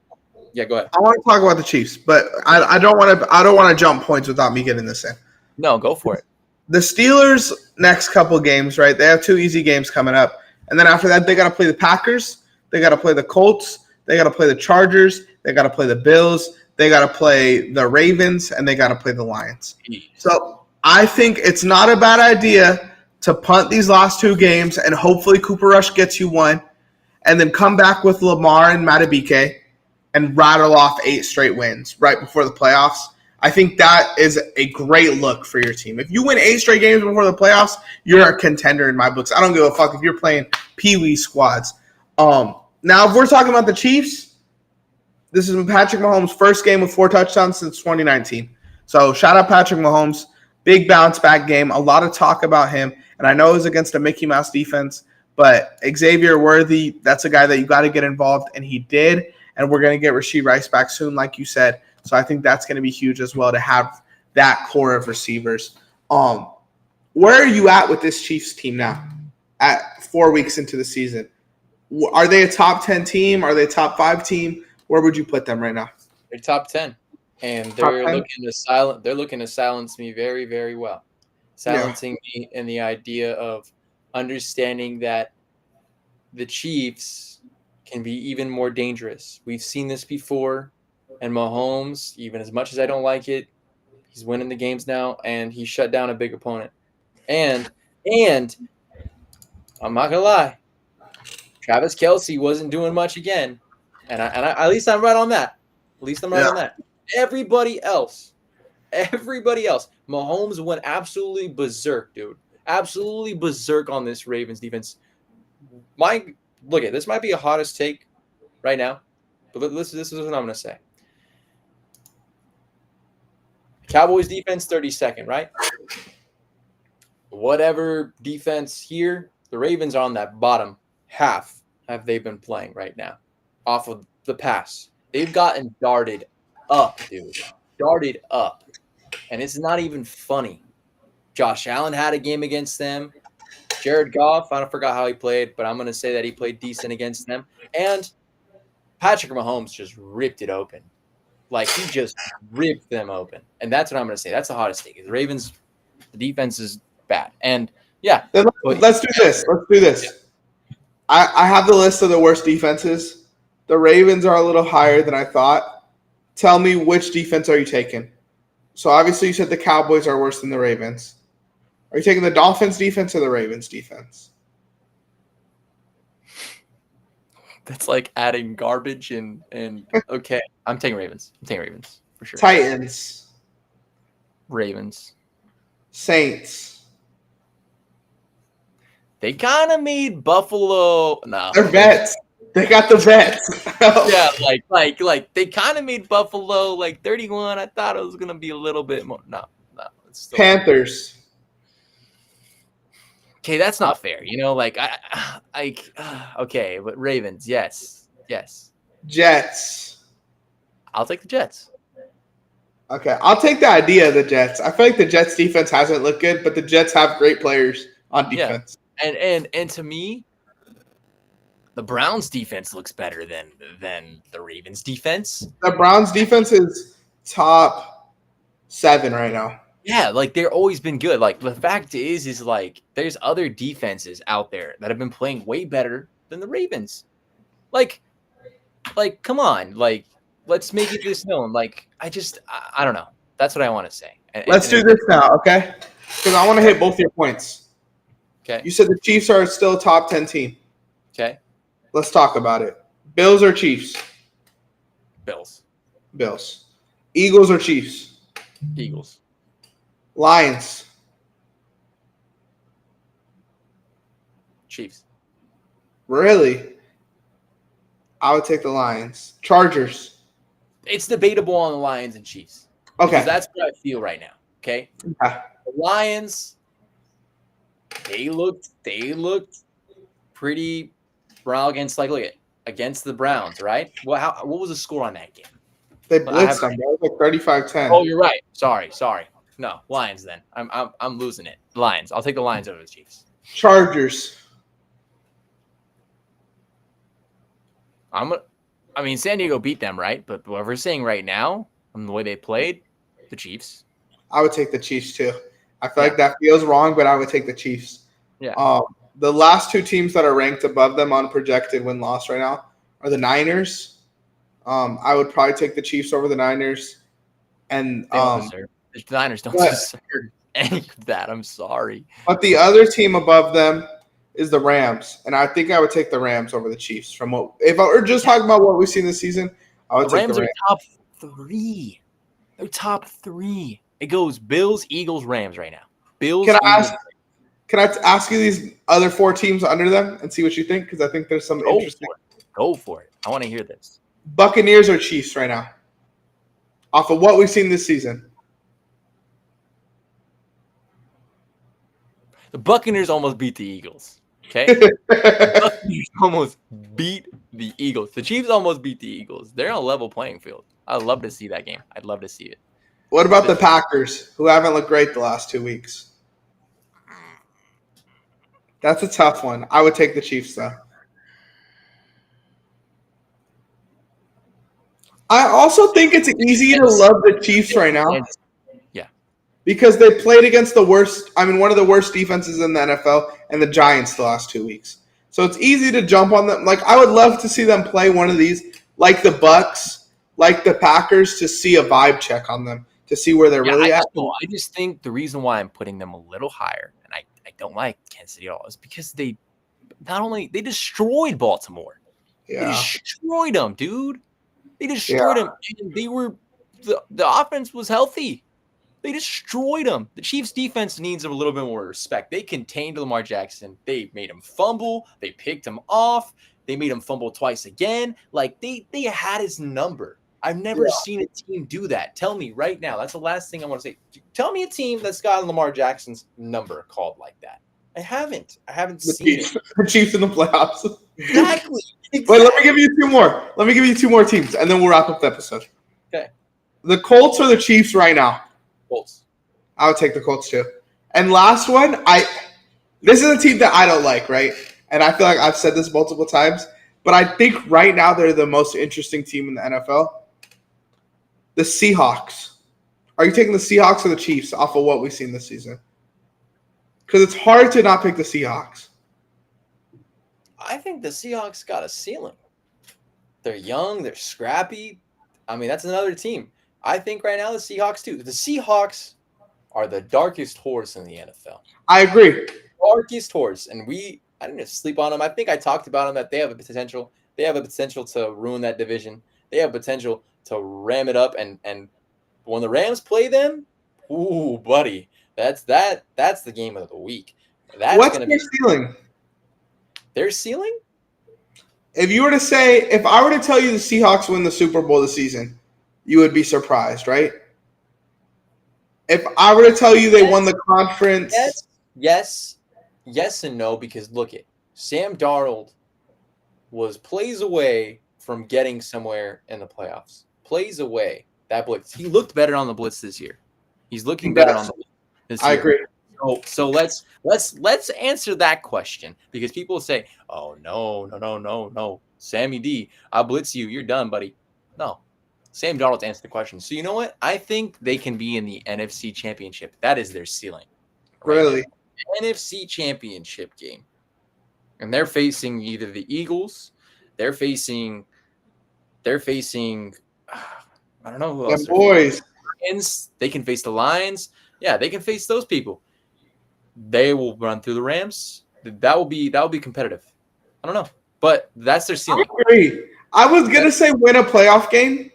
yeah, go ahead. I want to talk about the Chiefs, but I don't want to jump points without me getting this in. No, go for it. The Steelers next couple games, right? They have 2 easy games coming up, and then after that, they got to play the Packers, they got to play the Colts, they got to play the Chargers, they got to play the Bills, they got to play the Ravens, and they got to play the Lions. So I think it's not a bad idea to punt these last 2 games, and hopefully Cooper Rush gets you one, and then come back with Lamar and Matabike and rattle off 8 straight wins right before the playoffs. I think that is a great look for your team. If you win 8 straight games before the playoffs, you're a contender in my books. I don't give a fuck if you're playing pee-wee squads. Now, if we're talking about the Chiefs, this is Patrick Mahomes' first game with 4 touchdowns since 2019. So shout out Patrick Mahomes. Big bounce back game. A lot of talk about him. And I know it was against a Mickey Mouse defense, but Xavier Worthy, that's a guy that you got to get involved, and he did. And we're going to get Rashee Rice back soon, like you said. So I think that's going to be huge as well to have that core of receivers. Where are you at with this Chiefs team now at 4 weeks into the season? Are they a top 10 team? Are they a top 5 team? Where would you put them right now? They're top 10. And they're looking to silence me very, very well. Silencing me in the idea of understanding that the Chiefs can be even more dangerous. We've seen this before. And Mahomes, even as much as I don't like it, he's winning the games now, and he shut down a big opponent. And I'm not gonna lie, Travis Kelce wasn't doing much again, and I at least I'm right on that. At least I'm right on that. Everybody else, Mahomes went absolutely berserk, dude. Absolutely berserk on this Ravens defense. This might be a hottest take right now, but this is what I'm gonna say. Cowboys defense, 32nd, right? Whatever defense here, the Ravens are on that bottom half have they been playing right now off of the pass. They've gotten darted up, dude. Darted up. And it's not even funny. Josh Allen had a game against them. Jared Goff, I forgot how he played, but I'm going to say that he played decent against them. And Patrick Mahomes just ripped it open. Like, he just ripped them open. And that's what I'm going to say. That's the hottest take. The Ravens, the defense is bad. And, yeah. Let's do this. Yeah. I have the list of the worst defenses. The Ravens are a little higher than I thought. Tell me, which defense are you taking? So, obviously, you said the Cowboys are worse than the Ravens. Are you taking the Dolphins defense or the Ravens defense? That's like adding garbage and okay. I'm taking Ravens. For sure. Titans. Ravens. Saints. They kind of made Buffalo. No. They're vets. They got the vets. Yeah, like they kind of made Buffalo like 31. I thought it was going to be a little bit more. No. It's still Panthers. Okay, that's not fair. Okay, but Ravens, yes. Jets. I'll take the Jets. Okay, I'll take the idea of the Jets. I feel like the Jets defense hasn't looked good, but the Jets have great players on defense. Yeah. And to me, The Browns defense looks better than the Ravens defense. The Browns defense is top 7 right now. Yeah, like they're always been good. Like the fact is like there's other defenses out there that have been playing way better than the Ravens. Like come on, like let's make it this known. Like I don't know. That's what I want to say. Let's do this now, okay? Because I want to hit both your points. Okay. You said the Chiefs are still top 10 team. Okay. Let's talk about it. Bills or Chiefs? Bills. Bills. Eagles or Chiefs? Eagles. Lions. Chiefs. Really? I would take the Lions. Chargers. It's debatable on the Lions and Chiefs. Okay. Because that's what I feel right now. Okay. Okay. The Lions, they looked pretty brown against against the Browns, right? What was the score on that game? They blitzed them. It was like 35-10. Oh, you're right. Sorry. No, Lions then. I'm losing it. Lions. I'll take the Lions over the Chiefs. Chargers. San Diego beat them, right? But what we're saying right now, from the way they played, the Chiefs. I would take the Chiefs too. I feel like that feels wrong, but I would take the Chiefs. Yeah. The last 2 teams that are ranked above them on projected win-loss right now are the Niners. I would probably take the Chiefs over the Niners. And the Niners don't deserve any of that. I'm sorry. But the other team above them is the Rams, and I think I would take the Rams over the Chiefs. If I were just talking about what we've seen this season, I would take the Rams. Are top 3. They're top 3. It goes Bills, Eagles, Rams right now. Bills. Can I ask you these other 4 teams under them and see what you think? Because I think there's some interesting. Go for it. I want to hear this. Buccaneers or Chiefs right now? Off of what we've seen this season. The Buccaneers almost beat the Eagles. Okay? The Buccaneers almost beat the Eagles. The Chiefs almost beat the Eagles. They're on a level playing field. I'd love to see that game. I'd love to see it. What about the Packers, who haven't looked great the last 2 weeks? That's a tough one. I would take the Chiefs, though. I also think it's easy to love the Chiefs right now. Yeah. Because they played against one of the worst defenses in the NFL and the Giants the last 2 weeks. So it's easy to jump on them. Like, I would love to see them play one of these, like the Bucks, like the Packers, to see a vibe check on them, to see where they're really at. I just think the reason why I'm putting them a little higher, and I don't like Kansas City at all, is because they destroyed Baltimore. Yeah. They destroyed them, dude. They destroyed them. And the offense was healthy. They destroyed them. The Chiefs' defense needs a little bit more respect. They contained Lamar Jackson. They made him fumble. They picked him off. They made him fumble twice again. Like, they had his number. I've never seen a team do that. Tell me right now. That's the last thing I want to say. Tell me a team that's got Lamar Jackson's number called like that. I haven't seen it. The Chiefs in the playoffs. Exactly. Wait, let me give you 2 more. Let me give you 2 more teams, and then we'll wrap up the episode. Okay. The Colts or the Chiefs right now? Colts. I would take the Colts too. And last one, this is a team that I don't like, right? And I feel like I've said this multiple times, but I think right now they're the most interesting team in the NFL. The Seahawks. Are you taking the Seahawks or the Chiefs off of what we've seen this season? Because it's hard to not pick the Seahawks. I think the Seahawks got a ceiling. They're young. They're scrappy. That's another team. I think right now the Seahawks too. The Seahawks are the darkest horse in the NFL. I agree. Darkest horse. And I didn't sleep on them. I think I talked about them that they have a potential. They have a potential to ruin that division. They have potential to ram it up. And when the Rams play them, ooh, buddy, that's the game of the week. What's their ceiling? Their ceiling? If I were to tell you the Seahawks win the Super Bowl this season, you would be surprised, right? If I were to tell you they won the conference. Yes and no, because look it. Sam Darnold was plays away from getting somewhere in the playoffs. Plays away. That blitz. He looked better on the blitz this year. He's looking better on the blitz this year. I agree. So let's answer that question, because people say, "Oh no, Sammy D, I'll blitz you. You're done, buddy." No, Sam Darnold answered the question. So you know what? I think they can be in the NFC Championship. That is their ceiling right Really? now. NFC Championship game, and they're facing either the Eagles, they're facing, I don't know who else Them they're facing. boys. Lions, they can face the Lions. Yeah, they can face those people. They will run through the Rams. That will be competitive. I don't know, but that's their I ceiling. agree. I was gonna say win a playoff game,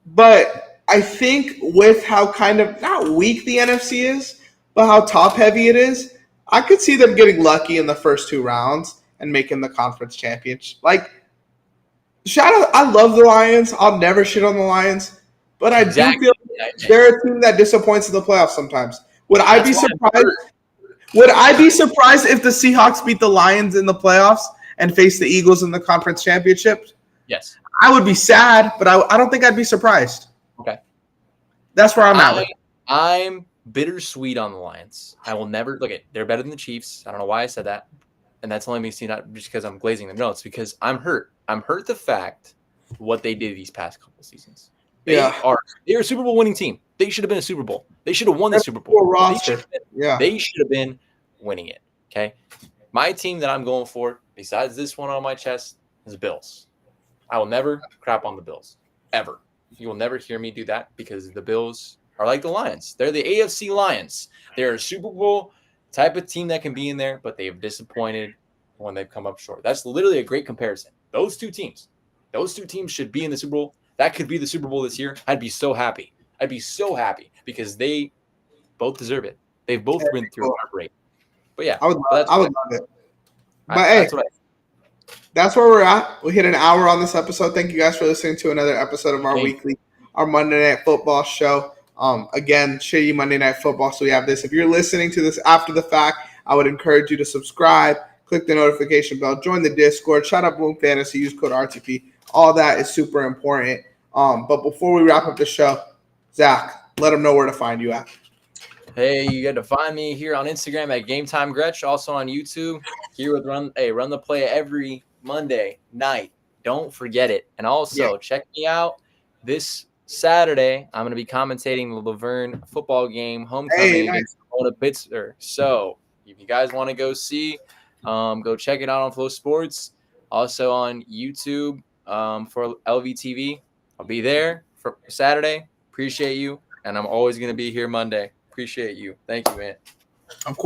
but I think with how kind of not weak the NFC is, but how top heavy it is, I could see them getting lucky in the first 2 rounds and making the conference championship. Like, shout out! I love the Lions. I'll never shit on the Lions, but I do Exactly. feel they're a team that disappoints in the playoffs sometimes. Would I That's be why I'm surprised? hurt. Would I be surprised if the Seahawks beat the Lions in the playoffs and face the Eagles in the conference championship? Yes. I would be sad, but I don't think I'd be surprised. Okay. That's where I'm at with it. I'm bittersweet on the Lions. I will never look at. They're better than the Chiefs. I don't know why I said that, and that's only me seeing not just because I'm glazing them. No, it's because I'm hurt. I'm hurt the fact what they did these past couple seasons. They're a Super Bowl winning team. They should have been a Super Bowl. They should have won the Super Bowl. Roster. They should have been winning it. Okay. My team that I'm going for, besides this one on my chest, is the Bills. I will never crap on the Bills. Ever. You will never hear me do that, because the Bills are like the Lions. They're the AFC Lions. They're a Super Bowl type of team that can be in there, but they have disappointed when they've come up short. That's literally a great comparison. Those two teams should be in the Super Bowl. That could be the Super Bowl this year. I'd be so happy. Because they both deserve it. They've both been through a heartbreak. But yeah, I would love it. But that's where we're at. We hit an hour on this episode. Thank you guys for listening to another episode of our Monday Night Football show. Again, shitty Monday Night Football. So we have this. If you're listening to this after the fact, I would encourage you to subscribe, click the notification bell, join the Discord, shout out Boom Fantasy, use code RTP. All that is super important. But before we wrap up the show, Zach, let them know where to find you at. Hey, you got to find me here on Instagram at GameTimeGretch, also on YouTube. Here with Run the Play every Monday night. Don't forget it. And also check me out this Saturday. I'm going to be commentating the Laverne football game, homecoming against Pittsburgh. So if you guys want to go see, go check it out on Flow Sports. Also on YouTube for LVTV. I'll be there for Saturday. Appreciate you. And I'm always going to be here Monday. Appreciate you. Thank you, man. Of course.